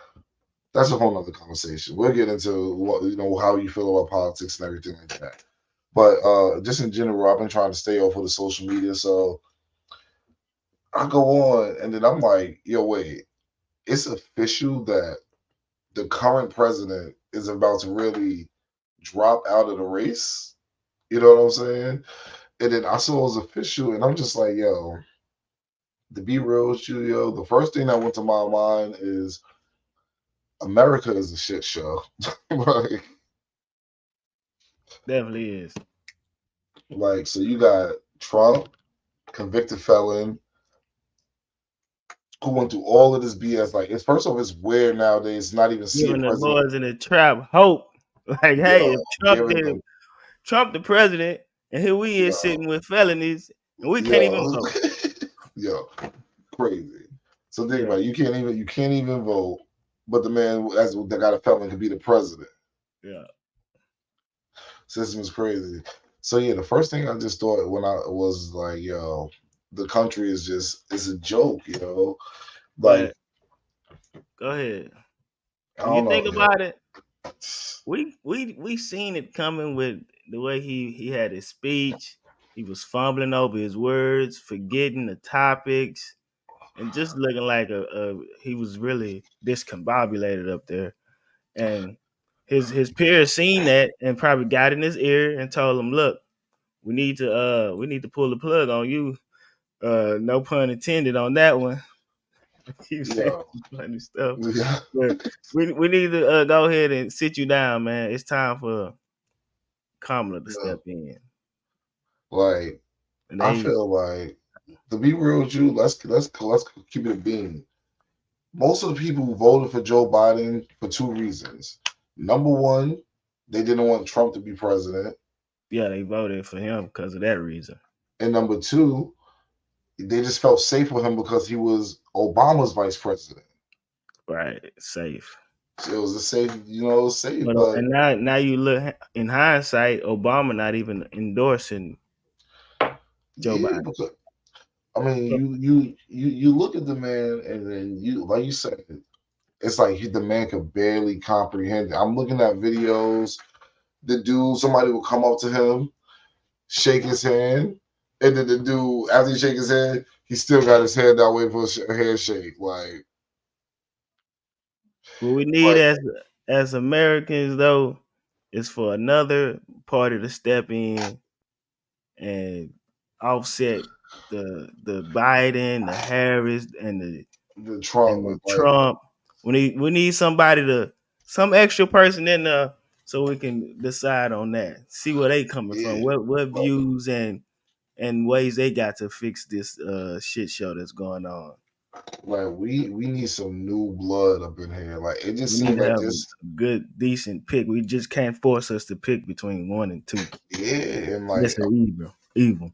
that's a whole nother conversation. We'll get into what how you feel about politics and everything like that. But just in general, I've been trying to stay off of the social media, so I go on and then I'm like, yo, wait, it's official that the current president is about to really drop out of the race. You know what I'm saying? And then I saw it was official, and I'm just like, yo, to be real with you, yo, the first thing that went to my mind is America is a shit show. like, Definitely is. so you got Trump, convicted felon, who went through all of this BS. Like, it's first off, it's weird nowadays not even see a Giving the president. boys in the trap hope. Like, hey, Yo, if Trump giving did them, Trump the president, and here we is yo, sitting with felonies, and we can't even yo, vote. yo, crazy. So think Yeah, about it. You can't even vote, but the man as that got a felon could be the president. yeah. System is crazy. So yeah, the first thing I just thought when I was like, yo, the country is a joke, Like, But go ahead. I When you don't think know, yo. about it, we seen it coming with the way he had his speech. He was fumbling over his words, forgetting the topics, and just looking like a he was really discombobulated up there. And his peers seen that and probably got in his ear and told him, "Look, we need to pull the plug on you. No pun intended on that one." He was saying Yo, some funny stuff, yeah, but we need to go ahead and sit you down, man. It's time for Kamala to yeah. step in, Like, and I they feel like to be real with you, let's keep it a bean. Most of the people who voted for Joe Biden for two reasons. Number one, they didn't want Trump to be president, yeah they voted for him because of that reason. and number two, they just felt safe with him because he was Obama's vice president. Right, safe. So it was a safe, it was safe. But But and now you look in hindsight, Obama not even endorsing Joe yeah, Biden. because I mean, you look at the man, and then you like you said, it's like the man could barely comprehend it. I'm looking at videos. The dude, somebody will come up to him, shake his hand, and then the dude, after he shake his hand, he still got his hand out waiting for a handshake. What we need Like as Americans though is for another party to step in and offset the Biden, the Harris, the Trump, and the Trump. We need somebody to some extra person in there so we can decide on that. See where they coming from. yeah, What like, views and ways they got to fix this shit show that's going on. we need some new blood up in here. Like it just We need seems to like have a this, good, decent pick. We just can't force us to pick between one and two. yeah, and That's evil. Evil.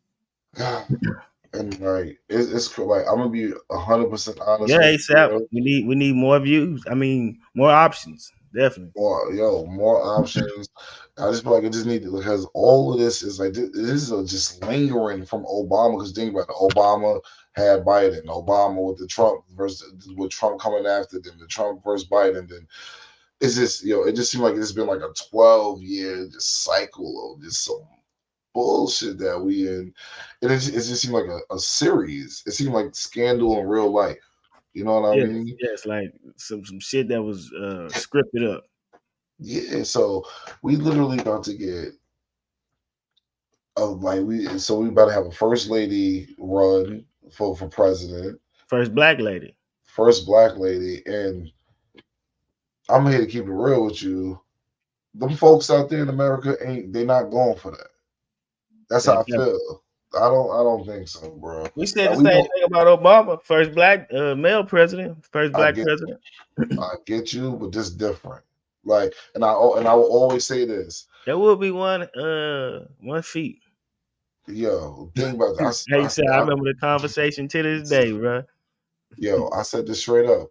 and like it's like I'm gonna be 100% honest Yeah, with you, ASAP. bro. We need more views. I mean, more options. Definitely. More options. I just feel like it just need to because all of this is like this is just lingering from Obama. Because think about it, Obama had Biden, Obama with the Trump versus with Trump coming after them, the Trump versus Biden. Then it's just it just seemed like it's been like a 12-year just cycle of just some bullshit that we in, and it just seemed like a series. It seemed like scandal in real life. You know what I Yes, mean? yes, like some shit that was scripted up. Yeah. So we literally about to get of like we about to have a first lady run for president, First black lady. first black lady, and I'm here to keep it real with you. Them folks out there in America they not going for that. That's They how I def- feel. I don't think so, bro. We said Now the we same want. thing about Obama, first black male president, first I black get president. I get you, but this different. Like, and I will always say this. There will be one feat. Yo, think about that. Hey, said I remember the conversation to this day, bro. Yo, I said this straight up.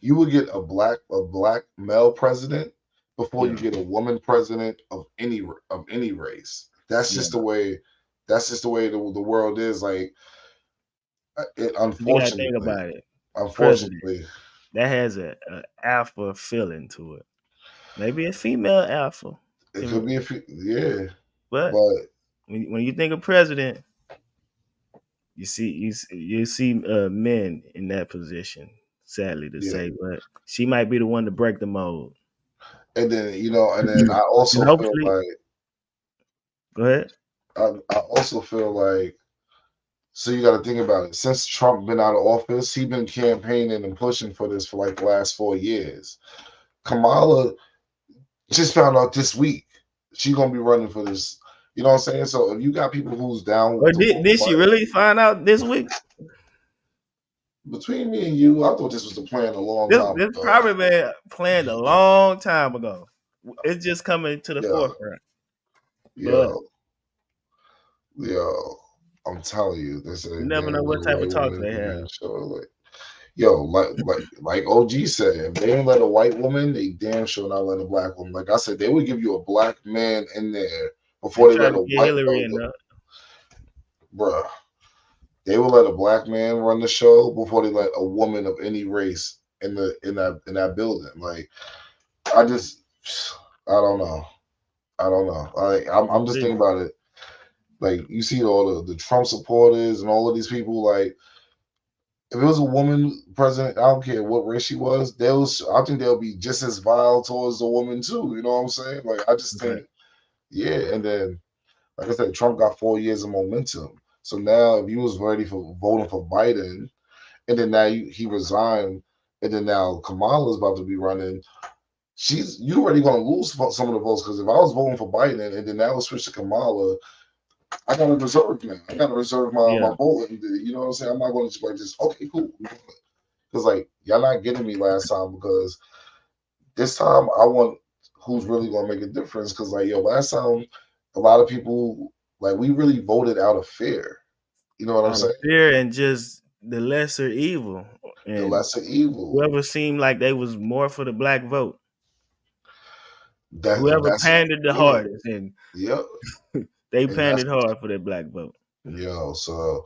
You would get a black male president before you Yeah, get a woman president of any race. That's yeah. just the way. That's just the way the world is. Like, You gotta think about it. President unfortunately, that has a alpha feeling to it. Maybe a female alpha, it could be yeah, but but when you think of president, you see men in that position. Sadly to yeah. say, but she might be the one to break the mold. And then and then I And also feel hopefully, like go ahead. I also feel like so you got to think about it. Since Trump been out of office, he been campaigning and pushing for this for like the last 4 years. Kamala just found out this week she gonna be running for this. You know what I'm saying? So if you got people who's down Or to did she really find out this week? between me and you, I thought this was a plan a long time This ago. probably been planned a long time ago. It's just coming to the Yeah, forefront. But yo, yo, I'm telling you, there's a you never know damn what little type of white talks woman they in have. that show. Like, yo, like OG said, if they ain't let a white woman, they damn sure not let a black woman. Like I said, they would give you a black man in there They before they tried let to a get white Hillary in no, the bruh. They would let a black man run the show before they let a woman of any race in that building. Like I just I don't know. I don't know. I'm just see. thinking about it. Like you see all the Trump supporters and all of these people. Like if it was a woman president, I don't care what race she was. I think they'll be just as vile towards the woman too. You know what I'm saying? Like I just Okay. think, yeah. And then like I said, Trump got 4 years of momentum. So now if you was ready for voting for Biden, and then now he resigned, and then now Kamala's about to be running. You already gonna lose some of the votes because if I was voting for Biden and then now it's switch to Kamala, I gotta reserve now. I gotta reserve Yeah. my vote. And, you know what I'm saying? I'm not gonna just like just okay, cool. Because like y'all not getting me last time because this time I want who's really gonna make a difference. Because like yo, last time a lot of people like we really voted out of fear. You know what I'm Out of saying? fear and just the lesser evil. The And lesser evil. whoever seemed like they was more for the black vote. Whoever That's pandered the yeah. hardest, and Yep. they And that's pandered hard for that black vote. yo. So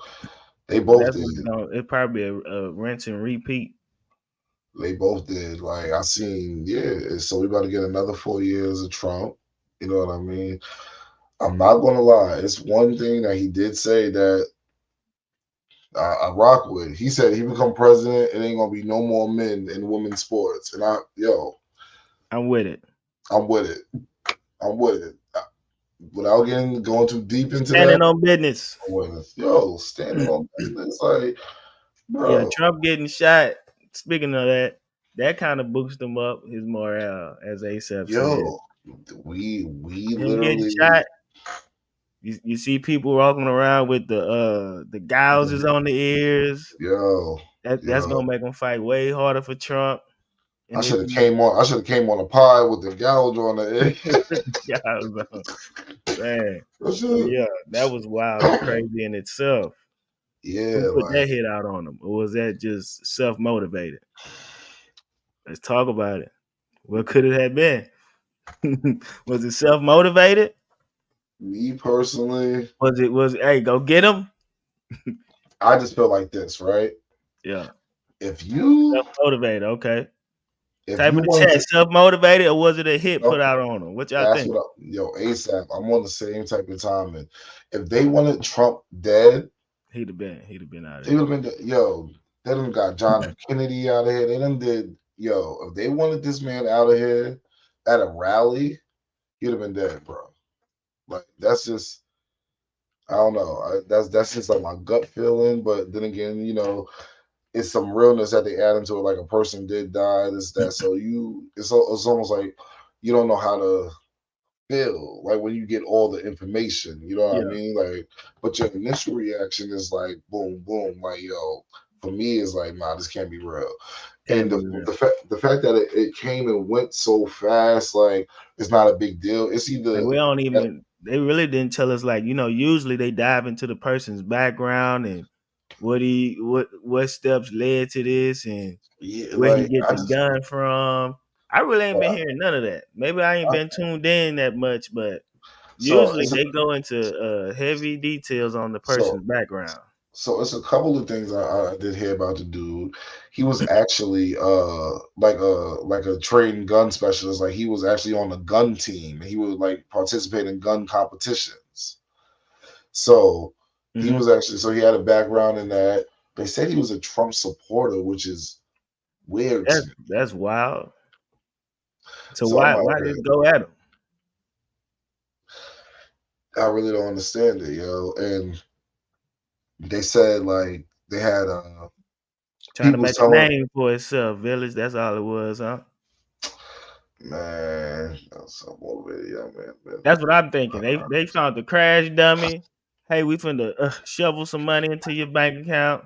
they So both that's did. what it's probably a rinse and repeat. They both did. Like I seen, yeah. So we about to get another 4 years of Trump. You know what I mean? I'm not gonna lie. It's one thing that he did say that I rock with. He said he become president, it ain't gonna be no more men in women's sports. And I'm with it. I'm with it. I'm with it. Without going too deep into that, Standing on business. I'm with it. Yo, standing on business, like, Yeah, bro, Trump getting shot. Speaking of that, that kind of boosts him up his morale, as ASAP said. yo, we Him getting literally, shot. You see people walking around with the gouges on the ears. yo, That's yo. gonna make them fight way harder for Trump. I And if should have he came on. I should have came on a pie with the gouge on the egg. gouges on, man. I So should. yeah, that was wild and crazy in itself. Who Yeah, put like that hit out on him, or was that just self motivated? Let's talk about it. What could it have been? Was it self motivated? me personally, Was hey, go get him? I just feel like this, right? Yeah. If you Self motivated, okay. if Type you in the wanted chat, to, self motivated, or was it a hit put oh, out on him? What y'all that's think? what yo ASAP. I'm on the same type of timing. If they wanted Trump dead, He'd have been out of they there. would have been yo. They done got John F. Kennedy out of here. They done did yo. If they wanted this man out of here at a rally, he'd have been dead, bro. Like that's just I don't know. That's just like my gut feeling. But then again, it's some realness that they add into it. Like a person did die, this that. So it's almost like you don't know how to feel like when you get all the information. You know what I Yeah. mean? Like, but your initial reaction is like boom, boom. Like, yo, for me, it's like, nah, this can't be real. And Can't be real. the fact that it came and went so fast, like, it's not a big deal. It's Like either we don't even. They really didn't tell us. Like usually they dive into the person's background and what steps led to this and yeah, where he like get I the just gun from. I really ain't been uh, hearing none of that. Maybe I ain't I, been tuned in that much, but so usually they go into heavy details on the so person's background. So it's a couple of things I did hear about the dude. He was actually like a trained gun specialist. Like he was actually on the gun team. He would like participate in gun competitions. So he Hmm. was actually so he had a background in that. They said he was a Trump supporter, which is weird to me. That's wild. So So I'm why like, just go at him? okay, I really don't understand it, yo. And they said like they had Trying to people make a telling name for itself, village. That's all it was, huh? man, that's so motivated young man. That's what I'm thinking. They found the crash dummy. Hey, we finna shovel some money into your bank account.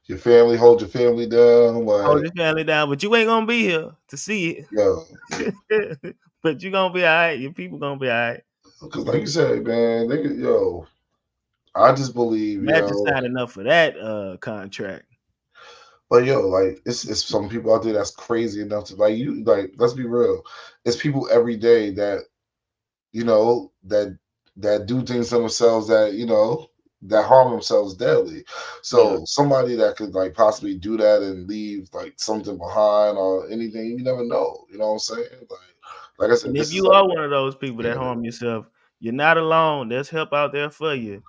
Your family, hold your family down. Hold Like, your family down, but you ain't gonna be here to see yo, it. But you gonna be all right. Your people gonna be all right. because like you said, man, they could, yo, I just believe, Imagine yo, signing up for that contract. but yo, like, it's some people out there that's crazy enough to like you, like, let's be real. It's people every day that you know that do things to themselves that that harm themselves deadly. Yeah. So somebody that could like possibly do that and leave like something behind or anything, you never know. You know what I'm saying? Like I said, And if this is you like are one of those people that harm yourself, you're not alone. There's help out there for you.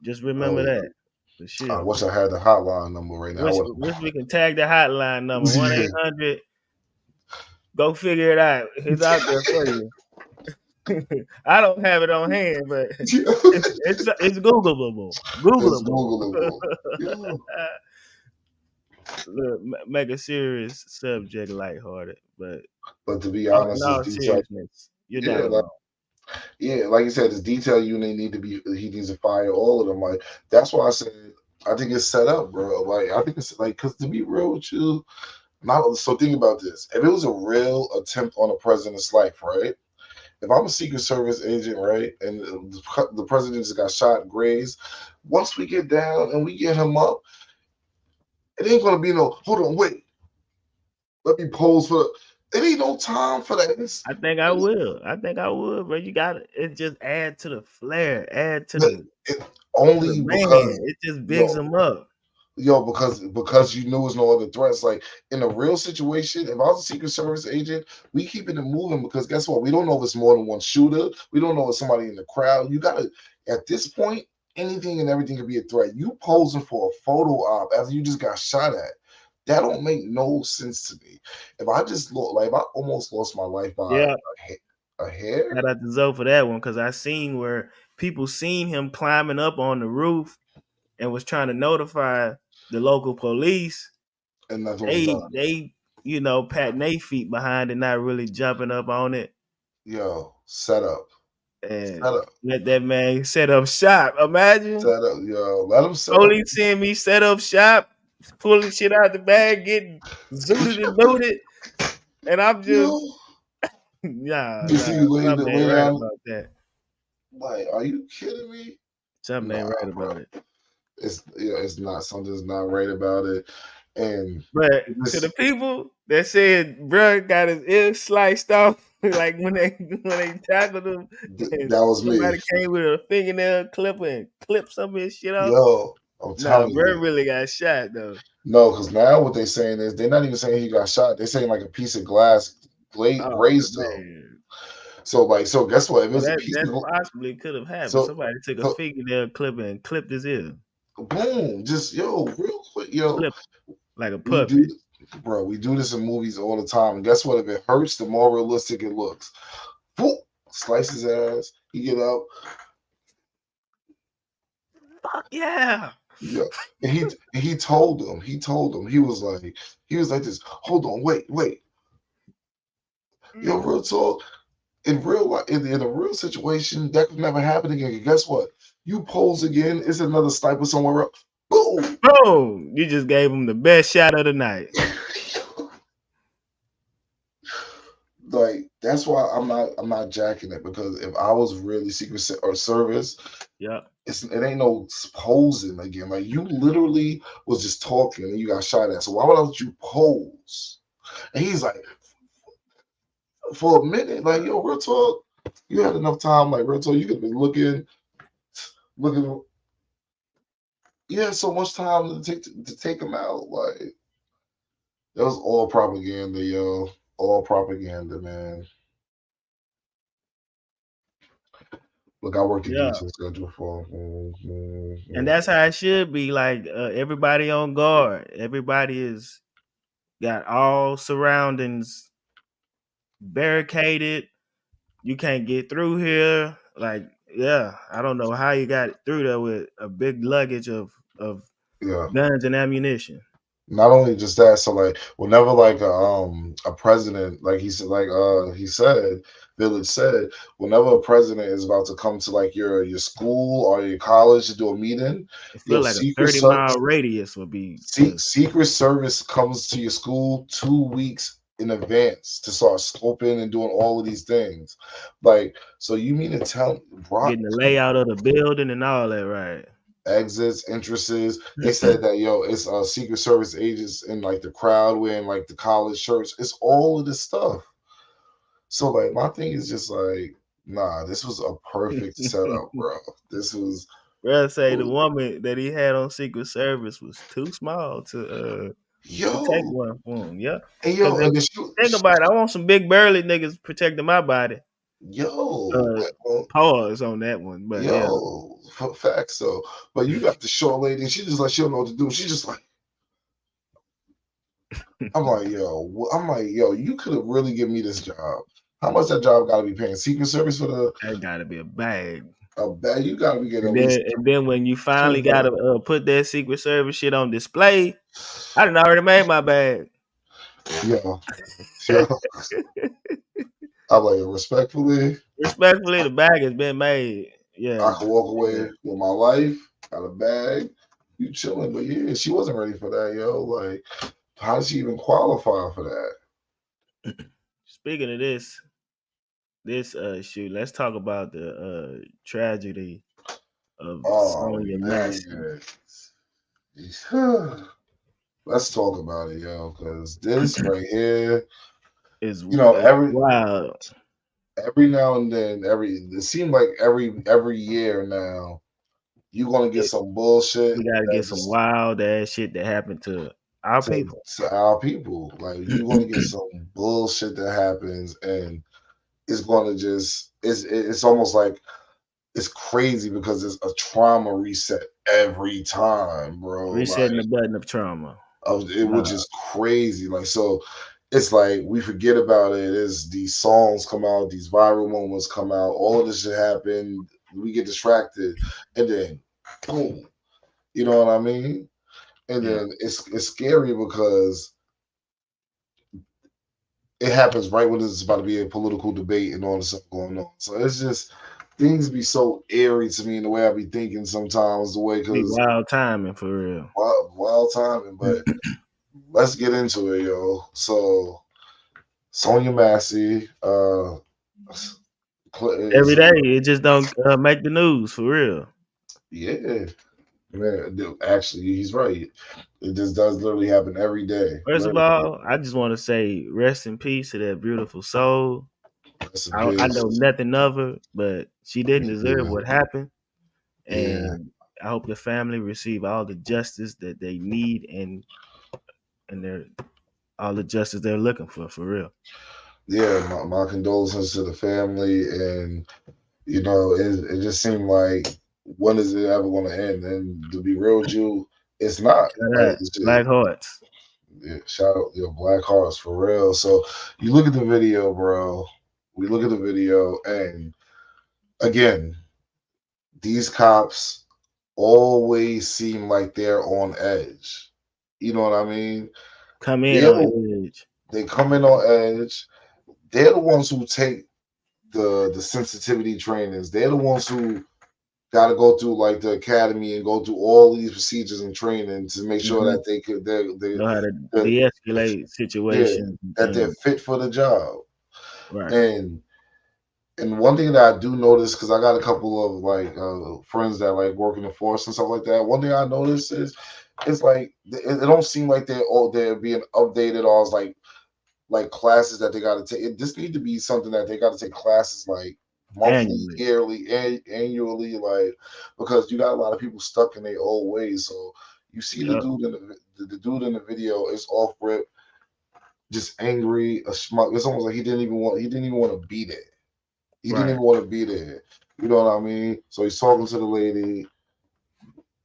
Just oh remember yeah. that. For I sure. wish I had the hotline number right now. I Wish we can tag the hotline number one would. eight hundred. Go figure it out. It's out there for you. I don't have it on hand, but it's Googleable. It's Googleable. Googleable. Yeah. Look, make a serious subject lighthearted, but But to be in honest, it's all detail. seriousness, you're not Yeah, like alone. yeah, like you said, this detail unit need to be. He needs to fire all of them. Like that's why I said I think it's set up, bro. Like I think it's like because to be real with you, not so think about this. If it was a real attempt on a president's life, right? If I'm a Secret Service agent, right, and the president just got shot and grazed, once we get down and we get him up, it ain't gonna be no. Hold on, wait. Let me pose for. It ain't no time for that. I think I will. I think I would, but you got it. Just add to the flair, add it to the only man. because It just bigs yo, them up. because you knew there's no other threats. Like in a real situation, if I was a Secret Service agent, we keeping it moving because guess what? We don't know if it's more than one shooter. We don't know if it's somebody in the crowd. You gotta at this point, anything and everything could be a threat. You posing for a photo op after you just got shot at. That don't make no sense to me. If I just look like if I almost lost my life by Yeah, a hair, shout out to Zoe for that one because I seen where people seen him climbing up on the roof and was trying to notify the local police. and nothing was They done. they patting their feet behind and not really jumping up on it Yo, set up, set and up, let that man set up shop. Imagine set up. Yo, let him set up. police seeing me set up shop, pulling shit out the bag, getting zooted and looted, and I'm Yo, just you see you something ain't lay right down. about that. Like, are you kidding me? Something ain't Nah, right bro. about it. It's not something's not right about it. And But to the this people that said bruh got his ear sliced off, like when they tackled him and that was me. somebody came with a fingernail clipper and clipped some of his shit off. Yo, I'm Nah, telling bruh you. really got shot though. No, because now what they're saying is they're not even saying he got shot. They're saying like a piece of glass Oh grazed him. man. So guess what? If it Well, was a piece that of possibly could have happened. so Somebody took a so fingernail clipper and clipped his ear. boom, just yo, real quick, yo, Clip like a we do puppet. bro, we do this in movies all the time. And guess what? If it hurts, the more realistic it looks. Boop, slice his ass. He get up. Fuck yeah. Yeah. And he told him, he was like this, hold on, wait. Yo, real talk. in real life, in a real situation, that could never happen again. Guess what? You pose again, it's another sniper somewhere else. Boom! Boom! You just gave him the best shot of the night. Like that's why I'm not jacking it, because if I was really Service, Yep. it ain't no posing again. Like you literally was just talking and you got shot at. So why would I let you pose? And he's like, for a minute, like, yo, real talk, you had enough time, like real talk, you could have been looking. You had so much time to take him out. Like that was all propaganda, yo. All propaganda, man. Look, I worked the Yeah. detail schedule for. And that's how it should be. Like everybody on guard. Everybody is got all surroundings barricaded. You can't get through here. Like, yeah, I don't know how you got through there with a big luggage of Yeah. guns and ammunition. Not only just that, so like whenever like a president, like he said, Village said, whenever a president is about to come to like your school or your college to do a meeting, I feel your like a Secret 30-mile Service radius would be to Secret Service comes to your school 2 weeks in advance to start scoping and doing all of these things. Like, so you mean to tell Brock getting the layout of the building and all that, right? exits, entrances? They said that yo, it's Secret Service agents in like the crowd wearing like the college shirts. It's all of this stuff. So like my thing is just like, nah, this was a perfect setup, bro. This was Bro, say the woman that he had on Secret Service was too small to take yo, one for him. Yeah, and because yo, and think about it, I want some big burly niggas protecting my body. yo, Pause on that one, but yeah. yo, facts though. But you got the short lady, and she just like she don't know what to do. She just like, I'm like, yo, you could have really given me this job. How much that job got to be paying? Secret Service for That gotta be a bag. a bag? You got to be getting And at least then when you finally 25. gotta put that Secret Service shit on display, I done already made my bag. Yo, I'm like, respectfully, Respectfully, the bag has been made. Yeah, I can walk away with my life, got a bag, you chilling. But yeah, she wasn't ready for that, yo. Like, how did she even qualify for that? Speaking of this shoot, let's talk about the tragedy of Sonya Massey. Let's talk about it, yo, because this right here, Is every now and then, it seems like every year now, you're gonna get some bullshit. We gotta get some wild ass shit that happened to our people. To our people, like you're gonna get some bullshit that happens, and it's gonna just it's almost like it's crazy because it's a trauma reset every time, bro. Resetting the button of trauma. Which is crazy. Like, so it's like we forget about it as these songs come out, these viral moments come out, all of this shit happen, we get distracted, and then boom. You know what I mean? And then it's scary because it happens right when it's about to be a political debate and all this stuff going on. So it's just things be so eerie to me in the way I be thinking sometimes. The way because wild timing for real, wild timing. But let's get into it, yo. So Sonya Massey, every day it just don't make the news for real. Yeah, man. Actually, he's right. It just does literally happen every day. First of all, I just want to say rest in peace to that beautiful soul. I know nothing of her, but she didn't deserve what happened. And I hope the family receive all the justice that they need and they're all the justice they're looking for real. Yeah, my condolences to the family, and you know, it just seemed like when is it ever going to end? And to be real with you, it's not. Like, it's just, Black Hearts. Yeah, shout out your Black Hearts for real. So you look at the video, bro. We look at the video, and again, these cops always seem like they're on edge. You know what I mean? Come in on edge. They come in on edge. They're the ones who take the sensitivity trainers. They're the ones who got to go through like the academy and go through all these procedures and training to make sure Mm-hmm. that Know how to they're de-escalate yeah, situations and that they're things. fit for the job. Right. And one thing that I do notice, because I got a couple of like friends that like work in the force and stuff like that. One thing I notice is it's like it don't seem like they're being updated or it's like classes that they got to take. This need to be something that they got to take classes like monthly, Annually. yearly, annually, like because you got a lot of people stuck in their old ways. So you see the Yep. dude in the dude in the video is off rip, just angry, a schmuck. It's almost like he didn't even want to be there. He didn't Right. even want to be there. You know what I mean? So he's talking to the lady.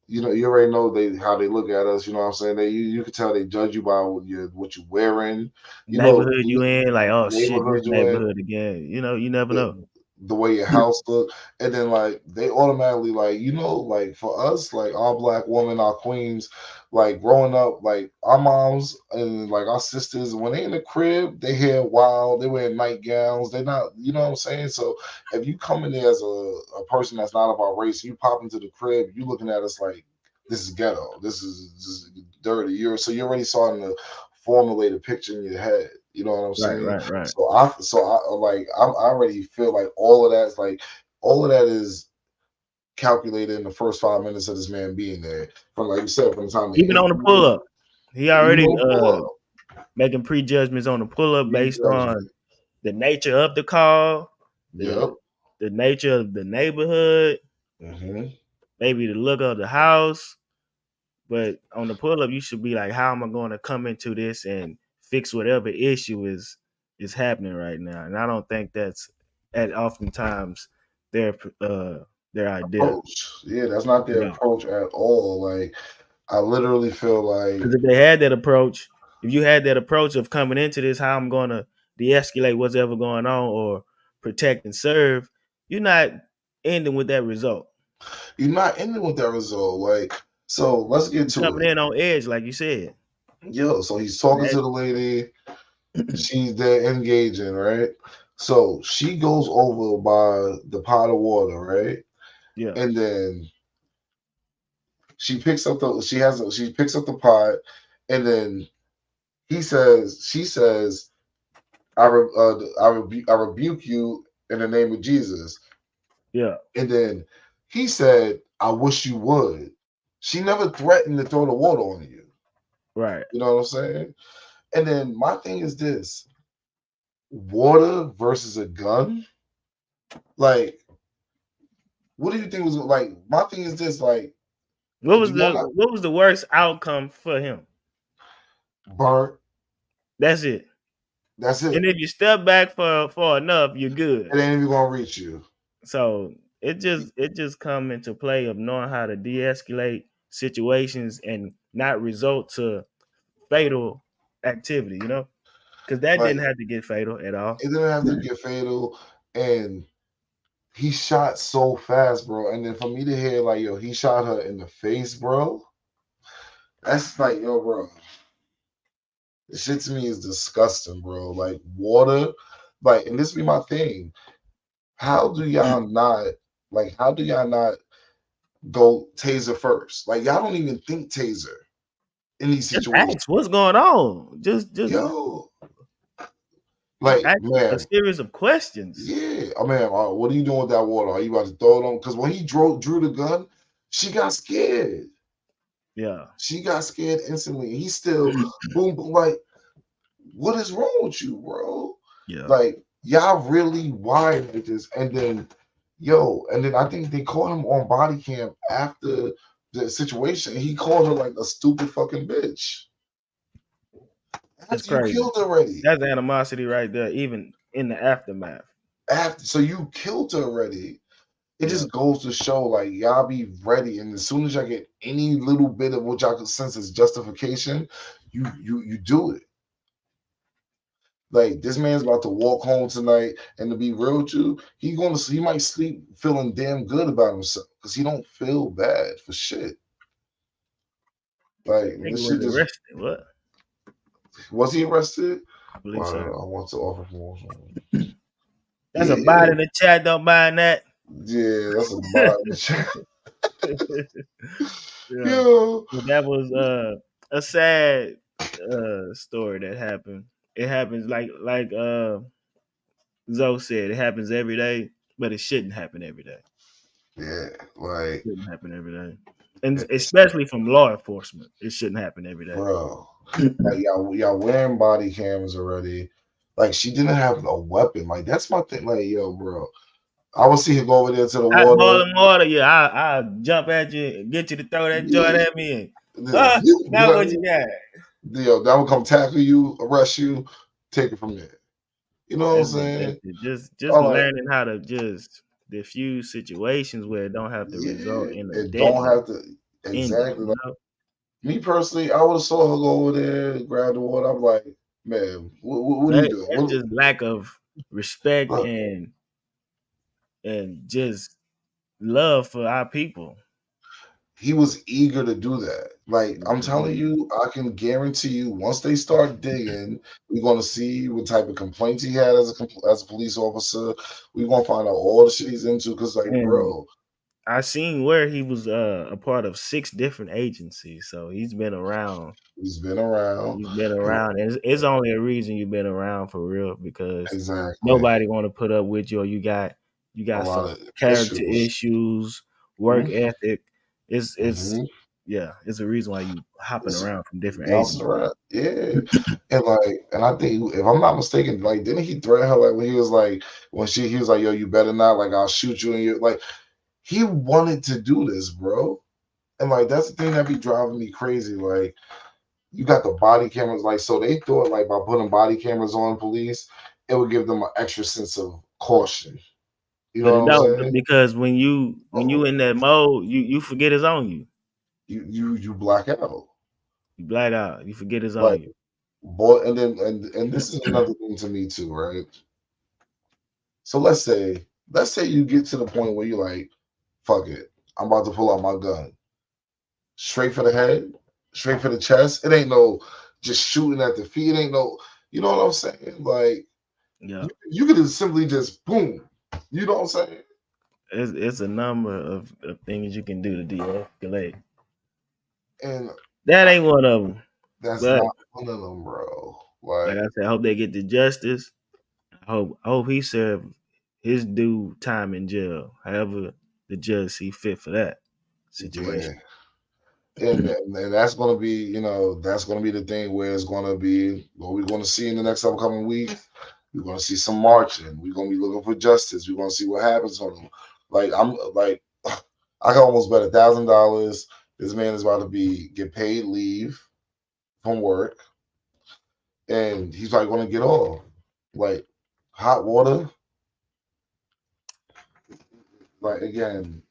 You know, you already know how they look at us. You know what I'm saying? You can tell they judge you by what you're wearing. You know, Neighborhood you in, like, oh shit, this neighborhood you in, neighborhood again. You never know. the way your house look, and then like they automatically like like for us like our black women, our queens, like growing up, like our moms and like our sisters when they in the crib, they hair wild, they wear nightgowns, they not what I'm saying. So if you come in there as a person that's not of our race, you pop into the crib, you looking at us like this is ghetto, this is dirty. You already starting to formulate a picture in your head. You know what I'm Right, saying? right, right. I already feel like all of that's like all of that is calculated in the first 5 minutes of this man being there. From like you said, from the time the Even on the pull interview, up. He you already know, pull up, making prejudgments on the pull up based on prejudgment. the nature of the call, the Yep. the nature of the neighborhood, Hmm. maybe the look of the house. But on the pull up, you should be like, how am I going to come into this and fix whatever issue is happening right now? And I don't think that's at oftentimes their uh their idea. Approach. Yeah, that's not their Yeah. approach at all. Like I literally feel like Because if they had that approach, if you had that approach of coming into this, how I'm going to de-escalate what's ever going on or protect and serve, you're not ending with that result. you're not ending with that result. Like, so let's get You're to coming it. in on edge, like you said. Yo, so he's talking to That, the lady. She's there engaging, right? So she goes over by the pot of water, right? yeah, And then she picks up the pot, and then she says, I rebuke you in the name of Jesus. yeah, And then he said, I wish you would. She never threatened to throw the water on you. right. You know what I'm saying? And then my thing is this: water versus a gun. Like, what do you think was like? My thing is this: like, What do was you want the to what was the worst outcome for him? burn? That's it. That's And it. if you step back for enough, you're It good. ain't even gonna reach you. So it just come into play of knowing how to de-escalate situations and not result to fatal activity, because that Like, didn't have to get fatal at all. it didn't have to get fatal, and he shot so fast, bro. And then for me to hear like, yo, he shot her in the face, bro. That's like, yo, bro. This shit to me is disgusting, bro. Like water, like, and this be my thing. How do y'all not How do y'all not go taser first? Like y'all don't even think taser in these Just situations. ask what's going on. Just Yo, like ask a man, series of questions. yeah. I mean, what are you doing with that water? Are you about to throw it on? Because when he drew the gun, she got scared. Yeah, She got scared instantly. He still boom boom like, what is wrong with you, bro? yeah. Like y'all really wired with this, and then and then I think they caught him on body cam after the situation. He called her like a stupid fucking bitch It's after you crazy. killed her already. That's animosity right there, even in the aftermath. After so you killed her already. It Yeah, just goes to show like y'all be ready, and as soon as y'all get any little bit of what y'all can sense as justification, you do it. Like this man's about to walk home tonight, and to be real with you, he might sleep feeling damn good about himself because he don't feel bad for shit. Like he this was shit just arrested. What? was he arrested? I believe Well, so. I want to offer promotion. That's a bot in the chat. Don't mind that. Yeah, that's a bot in the chat. Yeah, Yo, but that was a sad story that happened. It happens like Zoe said, it happens every day, but it shouldn't happen every day. yeah, It like, shouldn't happen every day, and it's, especially from law enforcement, it shouldn't happen every day. bro, like y'all wearing body cams already. Like, she didn't have a weapon. Like, that's my thing. Like, yo, bro, I would see her go over there to the Hot water. boiling water, yeah, I'll jump at you and get you to throw that joint Yeah, at me. And, you know now what I what you mean? got? Yo, that would come tackle you, arrest you, take it from there. You know what I'm That's saying? it. Just I'm like, learning how to just diffuse situations where it don't have to result yeah, in a it don't deadly have to ending. exactly You like know, me personally. I would have saw her go over there, grab the water. I'm like, man, what are you doing? that's just lack of respect Look, and just love for our people. he was eager to do that. Like, I'm telling Mhm. you, I can guarantee you, once they start digging, we're gonna see what type of complaints he had as a police officer. We're gonna find out all the shit he's into. Cause, like, And bro, I seen where he was a part of 6 different agencies, so he's been around. he's been around. He's been He, around, and it's only a reason you've been around for real because exactly. nobody want to put up with you. Or you A got lot some of character issues. issues, work Mhm, ethic. It's mhm. yeah, it's a reason why you hopping It's around from different bouncing agencies. around. Yeah. And I think if I'm not mistaken, like didn't he threaten her like when he was like when he was like, yo, you better not, like I'll shoot you and you like he wanted to do this, bro. And like that's the thing that be driving me crazy. Like you got the body cameras, like so they thought like by putting body cameras on police, it would give them an extra sense of caution. You But know it what I'm don't saying? because when you Oh, in that mode, you forget it's on you. you black out. You black out. You forget it's on Like you. boy, and then and this is another thing to me too, right? So let's say you get to the point where you're like, fuck it, I'm about to pull out my gun, straight for the head, straight for the chest. It ain't no just shooting at the feet. It ain't no, you know what I'm saying? Like Yeah, you could just simply just boom. You know what I'm saying? it's a number of things you can do to de-escalate. And That I, ain't one of them. that's But not one of them, bro. like I Like said, I hope they get the justice. I hope he served his due time in jail. However, the judge see fit for that yeah. situation. And that's gonna be, that's gonna be the thing where it's gonna be what we're gonna see in the next upcoming week. We're gonna see some marching. We're gonna be looking for justice. We're gonna see what happens on them. Like I'm like I can almost bet $1,000 this man is about to be get paid leave from work and he's probably gonna get off. Like hot water. Like again,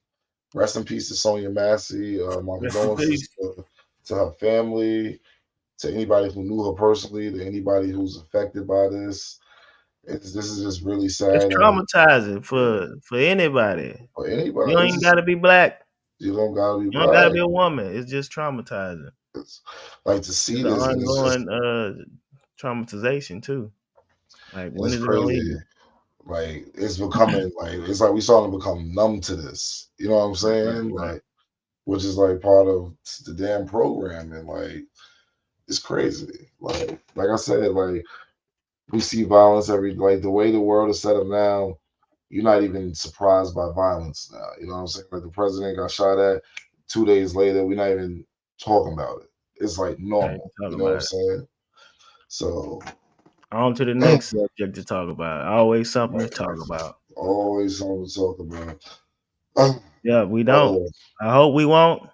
rest in peace to Sonia Massey. My Rest in condolences peace. to her family, to anybody who knew her personally, to anybody who's affected by this. This is just really It's sad, and traumatizing yeah, for anybody. for You anybody, don't this even is gotta be black. you don't gotta be You don't gotta black. be a woman. It's just traumatizing. It's like to see It's an this, and it's just ongoing traumatization too. Like when it's is it gonna crazy. end? Like it's becoming like it's like we starting to become numb to this. You know what I'm Right, saying? right. Like which is like part of the damn program, and like it's crazy. Like I said, like we see violence every like the way the world is set up now. You're not even surprised by violence now. You know what I'm saying? Like the president got shot at 2 days later. We're not even talking about it. It's like Right, normal. talk You know what I'm about it. saying? So On to the next subject to talk about. Always something to talk about. always something to talk about. Yeah, we don't. Oh, I hope we won't.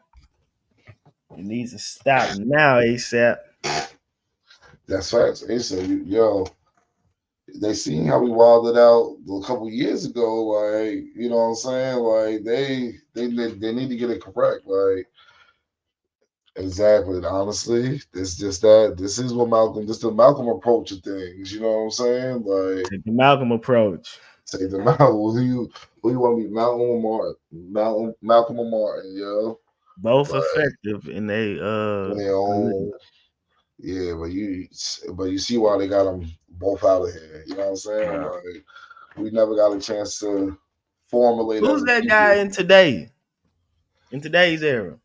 It needs to stop now, ASAP. that's facts. They said, yo, they seen how we wilded out a couple years ago. Like, you know what I'm saying? Like, they need to get it correct. Like, exactly. Honestly, it's just that this is what Malcolm, this the Malcolm approach of things. You know what I'm saying? Like, Take the Malcolm approach. say the Malcolm, who you want to be, Malcolm or Martin? Malcolm or Martin, yo. Both Like, effective in they in their own, arena. yeah. But you see why they got them both out of here. You know what I'm saying? Yeah. Like. we never got a chance to formulate Who's that everything. guy in today's era?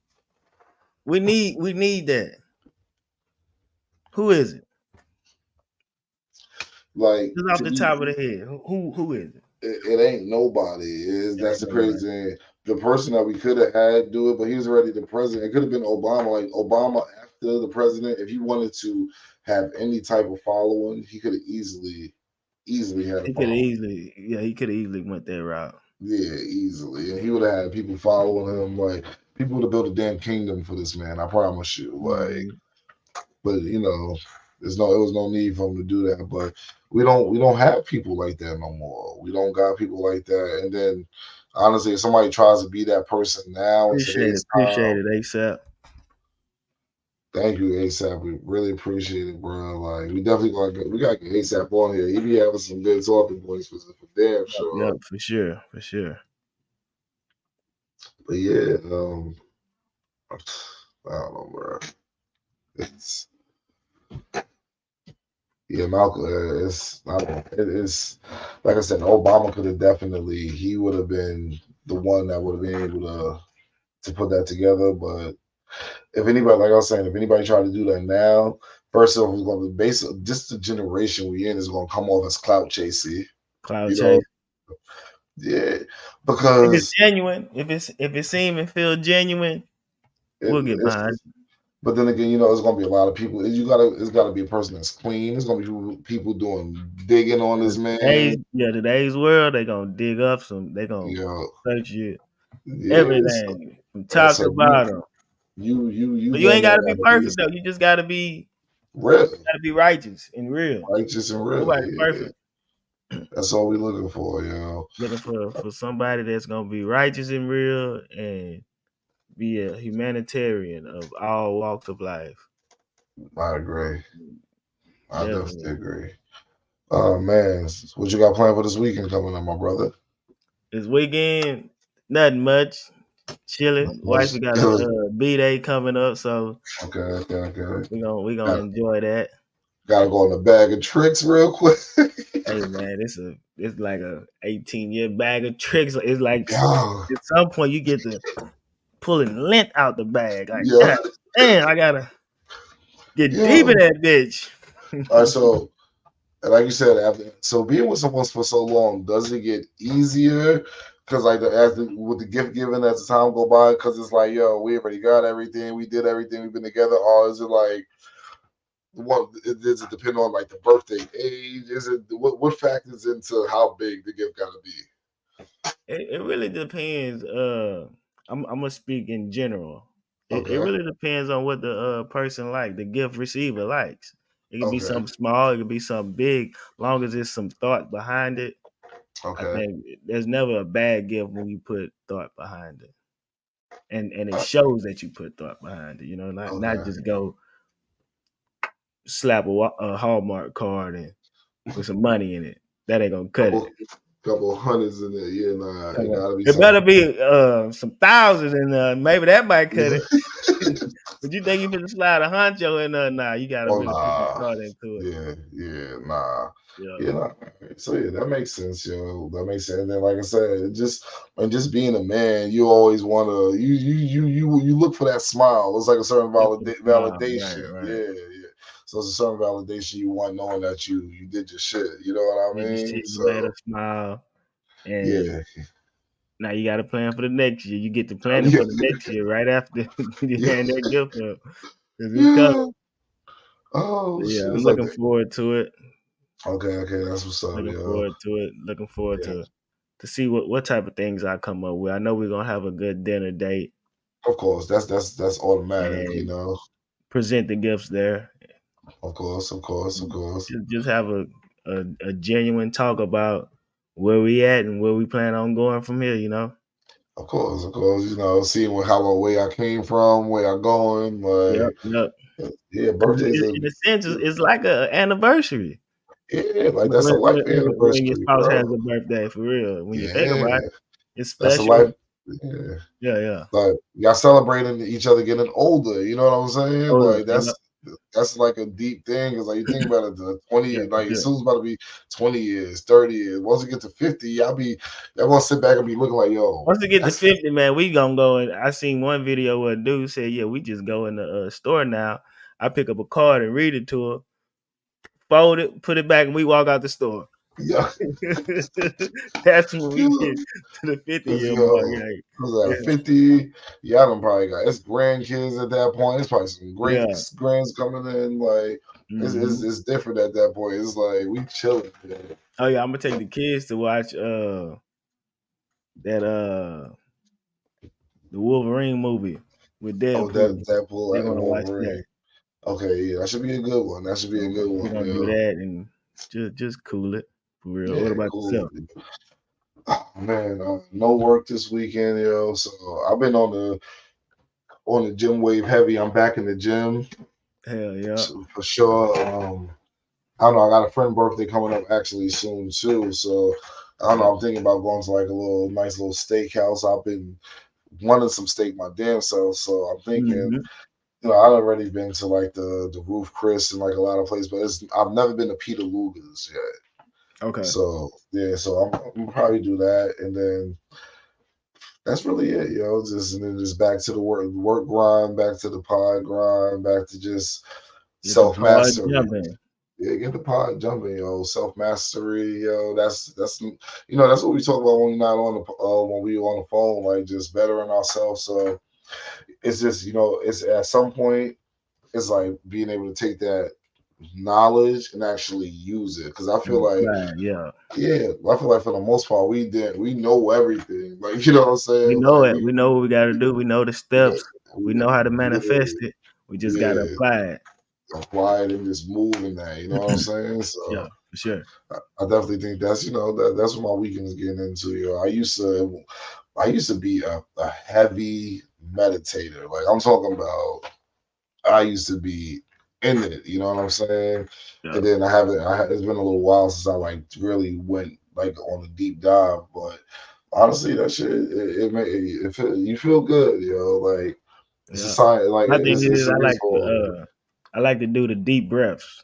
We need that. Who is it? Like Just off the top of the head. Who is it? it ain't nobody. That's the crazy thing. The person that we could have had do it, but he was already the president. It could have been Obama. Like Obama after the president, if he wanted to have any type of following, he could have easily had a He could have following. easily went that route. Yeah, easily. And he would have had people following him. Like people would have built a damn kingdom for this man. I promise you. Like, but you know, it was no need for him to do that. But we don't have people like that no more. We don't got people like that. And then honestly, if somebody tries to be that person now, Appreciate it, ASAP. Thank you, ASAP. We really appreciate it, bro. Like we definitely we gotta get ASAP on here. He be having some good talking points for damn sure. Yep, for sure. But yeah, I don't know, bro. It's Malcolm. It's like I said. Obama could have definitely. He would have been the one that would have been able to put that together. But if anybody, like I was saying, if anybody tried to do that now, first off, it's going to be just the generation we in is going to come off as clout chasey. Clout chase. Yeah, because if it's genuine, if it seems and feel genuine, we'll get behind. But then again, it's gonna be a lot of people. It's gotta be a person that's clean. It's gonna be people doing digging on this man. Today's world, they gonna dig up some. They gonna search you, everything from top to bottom. You ain't gotta be perfect though. You just gotta be real. You gotta be righteous and real. Righteous and real. Nobody's perfect. That's all we looking for, Looking for somebody that's gonna be righteous and real and be a humanitarian of all walks of life. I agree. I definitely agree. Oh man, what you got planned for this weekend coming up, my brother? This weekend, nothing much. Chilling. Wife, we got a B-Day coming up, so okay. We gonna enjoy that. Gotta go on a bag of tricks real quick. Hey man, it's like a 18-year bag of tricks. It's like at some point you get to pulling lint out the bag. Like, damn, I gotta get deep in that bitch. All right, so like you said, so being with someone for so long, does it get easier? Because with the gift giving as the time go by, because it's like, yo, we already got everything, we did everything, we've been together. Or is it like, does it depend on like the birthday age? Is it what factors into how big the gift gotta be? It really depends. I'm gonna speak in general. It really depends on what the person like, the gift receiver likes. It can be something small, it can be something big, long as there's some thought behind it. I think there's never a bad gift when you put thought behind it, and it shows that you put thought behind it. Not just go slap a Hallmark card and with some money in it. That ain't gonna cut it. Couple hundreds in there, yeah, nah. It gotta be. It better be some thousands in there. Maybe that might cut it. But you think you can slide a honcho in there? Nah, you gotta really put some thought into it. Yeah, nah. So that makes sense, yo. That makes sense. And then, like I said, just being a man, you always wanna you look for that smile. It's like a certain validation. Right. Yeah. So it's a certain validation you want, knowing that you did your shit. You know what I mean? You made a smile. And now you got to plan for the next year. You get to plan for the next year right after you hand that gift up. Oh, yeah, I'm looking forward to it. Okay, that's what's up. Looking forward to it. Looking forward to see what type of things I come up with. I know we're gonna have a good dinner date. Of course, that's automatic. And present the gifts there. Of course. Just have a genuine talk about where we at and where we plan on going from here. Of course. Seeing how way I came from, where I'm going. Like, yeah, birthdays. In a sense, it's like an anniversary. Yeah, like that's a life anniversary. When your spouse has a birthday, for real. When you think about it, it's special. That's a life. Yeah. Like y'all celebrating each other getting older. You know what I'm saying? that's like a deep thing. Cause like you think about it, the 20, Yeah, like yeah. as soon as it's about to be 20 years, 30 years. Once it get to 50, y'all gonna sit back and be looking like, yo, Once we get to that's 50, man, we gonna go. And I seen one video where a dude said, "Yeah, we just go in the store now. I pick up a card and read it to her, fold it, put it back, and we walk out the store." yeah. That's when we get to the 50-year mark. Yo, Like, was yeah, that 50? Y'all done probably got it's grandkids at that point. It's probably some great yeah. grands coming in. Like Hmm. it's different at that point. It's like we chilling. Man. Oh yeah, I'm gonna take the kids to watch that the Wolverine movie with Oh, Deadpool. Deadpool They and want to watch that. Wolverine. Okay, yeah, that should be a good one. That should be a So good we're one, gonna do yo. that and just cool it for real. What Yeah, about cool. yourself? Oh, man, no work this weekend, yo. So I've been on the gym wave heavy. I'm back in the gym Hell yeah. for sure. I don't know. I got a friend birthday coming up actually soon too. So I don't know. I'm thinking about going to like a nice little steakhouse. I've been wanting some steak my damn self. So I'm thinking, Hmm. I've already been to like the Roof Chris and like a lot of places, but I've never been to Peter Luger's yet. Okay. So yeah, so I'm probably do that, and then that's really it, Just and then just back to the work grind, back to the pod grind, back to just Get the self pod mastery. jumping. Yeah, get the pod jumping, Self mastery, That's that's what we talk about when we're not on the when we on the phone, like just bettering ourselves. So it's just it's at some point it's like being able to take that knowledge and actually use it. Because I feel And like apply, yeah. I feel like for the most part we know everything. Like you know what I'm We saying? know Like it. We know what we gotta do. We know the steps. We know how to manifest yeah, it. We just gotta yeah, apply it. apply it and just move in that. You know what I'm saying? Yeah, So. for sure. I definitely think that's that's what my weekend is getting into. I used to be a heavy meditator. Like I'm talking about, I used to be in it. You know what I'm saying? Yeah. And then I haven't. It's been a little while since I like really went like on a deep dive. But honestly, that shit you feel good, Like it's a Yeah. sign. Like My thing it's is a reason. I like to do the deep breaths.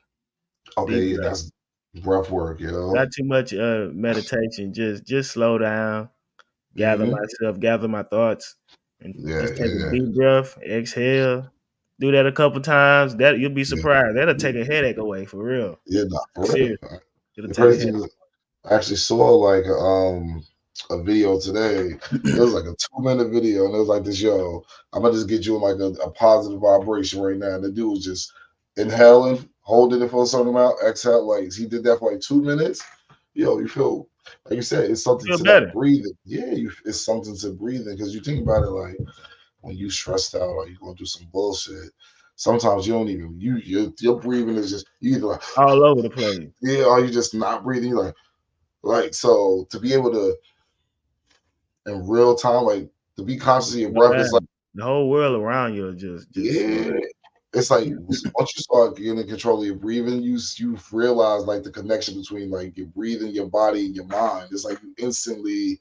Okay, Deep yeah, breaths. that's breath work, Not too much meditation. Just slow down, gather Hmm. myself, gather my thoughts, and Yeah, just take a yeah, deep breath, exhale. Do that a couple times. That you'll be yeah. surprised. That'll Yeah. take a headache away for real. Yeah, nah, for real. Seriously. It'll The take a crazy headache. thing is, I actually saw like a video today. It was like a 2 minute video, and it was like this, I'm gonna just get you in like a positive vibration right now. And the dude was just inhaling, holding it for a certain amount, exhale. Like he did that for like 2 minutes. You feel like you said, it's something Feel to that better. breathing. Yeah, it's something to breathing because you think about it like when you stressed out or you're going through some bullshit. Sometimes you don't even your breathing is just you either like All over the place. yeah, or you just not breathing. You're like so to be able to in real time, like to be conscious of your Slow breath, it's like down. The whole world around you will just slow yeah, it's like down. once you start getting in control of your breathing, you realize like the connection between like your breathing, your body, and your mind. It's like you instantly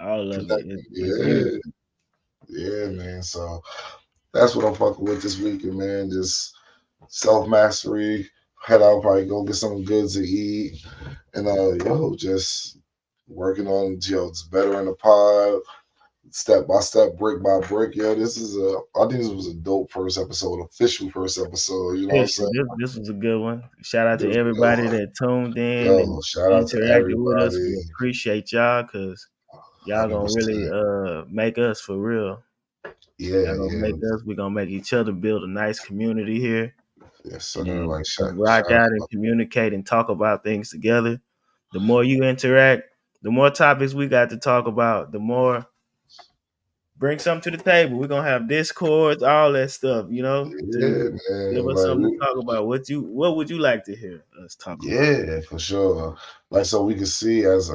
All of it. connecting. It's Yeah, unity. yeah, man. So that's what I'm fucking with this weekend, man. Just self mastery. Head out, probably go get something good to eat, and just working on just better in the pod, step by step, brick by brick. I think this was a dope first episode, official first episode. You know what I'm Official. saying? This was a good one. Shout out It to was a good everybody one. that tuned in and Yo, shout out to interacted with us. everybody. We appreciate y'all because y'all gonna really 100%. make us for real. Yeah, Y'all gonna yeah. make us. We gonna make each other build a nice community here Yes, sir. and Like just shout, rock shout out and communicate and talk about things together. The more you interact, the more topics we got to talk about, the more bring something to the table. We're gonna have discords, all that stuff, to yeah, give man. us something to talk about. What would you like to hear us talk about? Yeah, for sure. Like so we can see as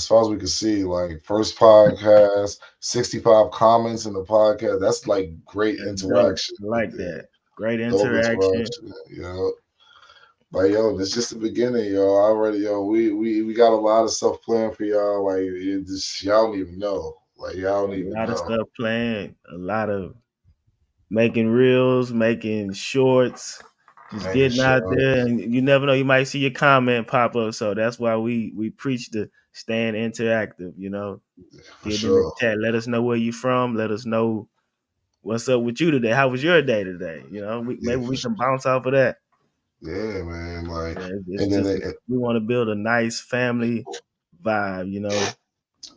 far as we can see, like first podcast, 65 comments in the podcast. That's like great That's dope. interaction I right like there. that. Great Dope interaction. interaction. But it's just the beginning, Already, we got a lot of stuff planned for y'all. Like y'all don't even know. Like y'all A don't even lot of know. stuff planned. A lot of making reels, making shorts, Just Man, getting out sure. there, and you never know, you might see your comment pop up. So that's why we preach to staying interactive. You know, For get in the sure. chat. Let us know where you from. Let us know what's up with you today. How was your day today? You know, Yeah, maybe for we sure. can bounce off of that. Yeah, man. Like, Yeah, it's and then just we want to build a nice family vibe. You know,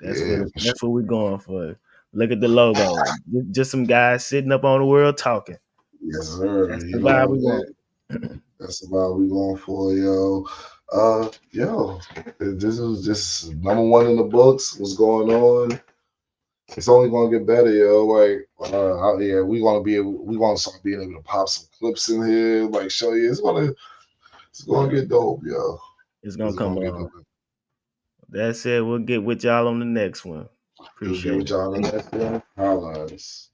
yeah, for sure. that's what we're going for. Look at the logo. Just some guys sitting up on the world talking. Yes, sir. That's the You know vibe what we I'm saying? want. That's about we going for, yo. Yo, this is just number one in the books. What's going on? It's only gonna get better, yo. Like, yeah, we gonna start being able to pop some clips in here, like show you. It's gonna Yeah, get dope, yo. it's gonna It's come gonna get on. dope. That's it. We'll get with y'all on the next one. We'll get Appreciate with it. y'all in the next one. Holla at us.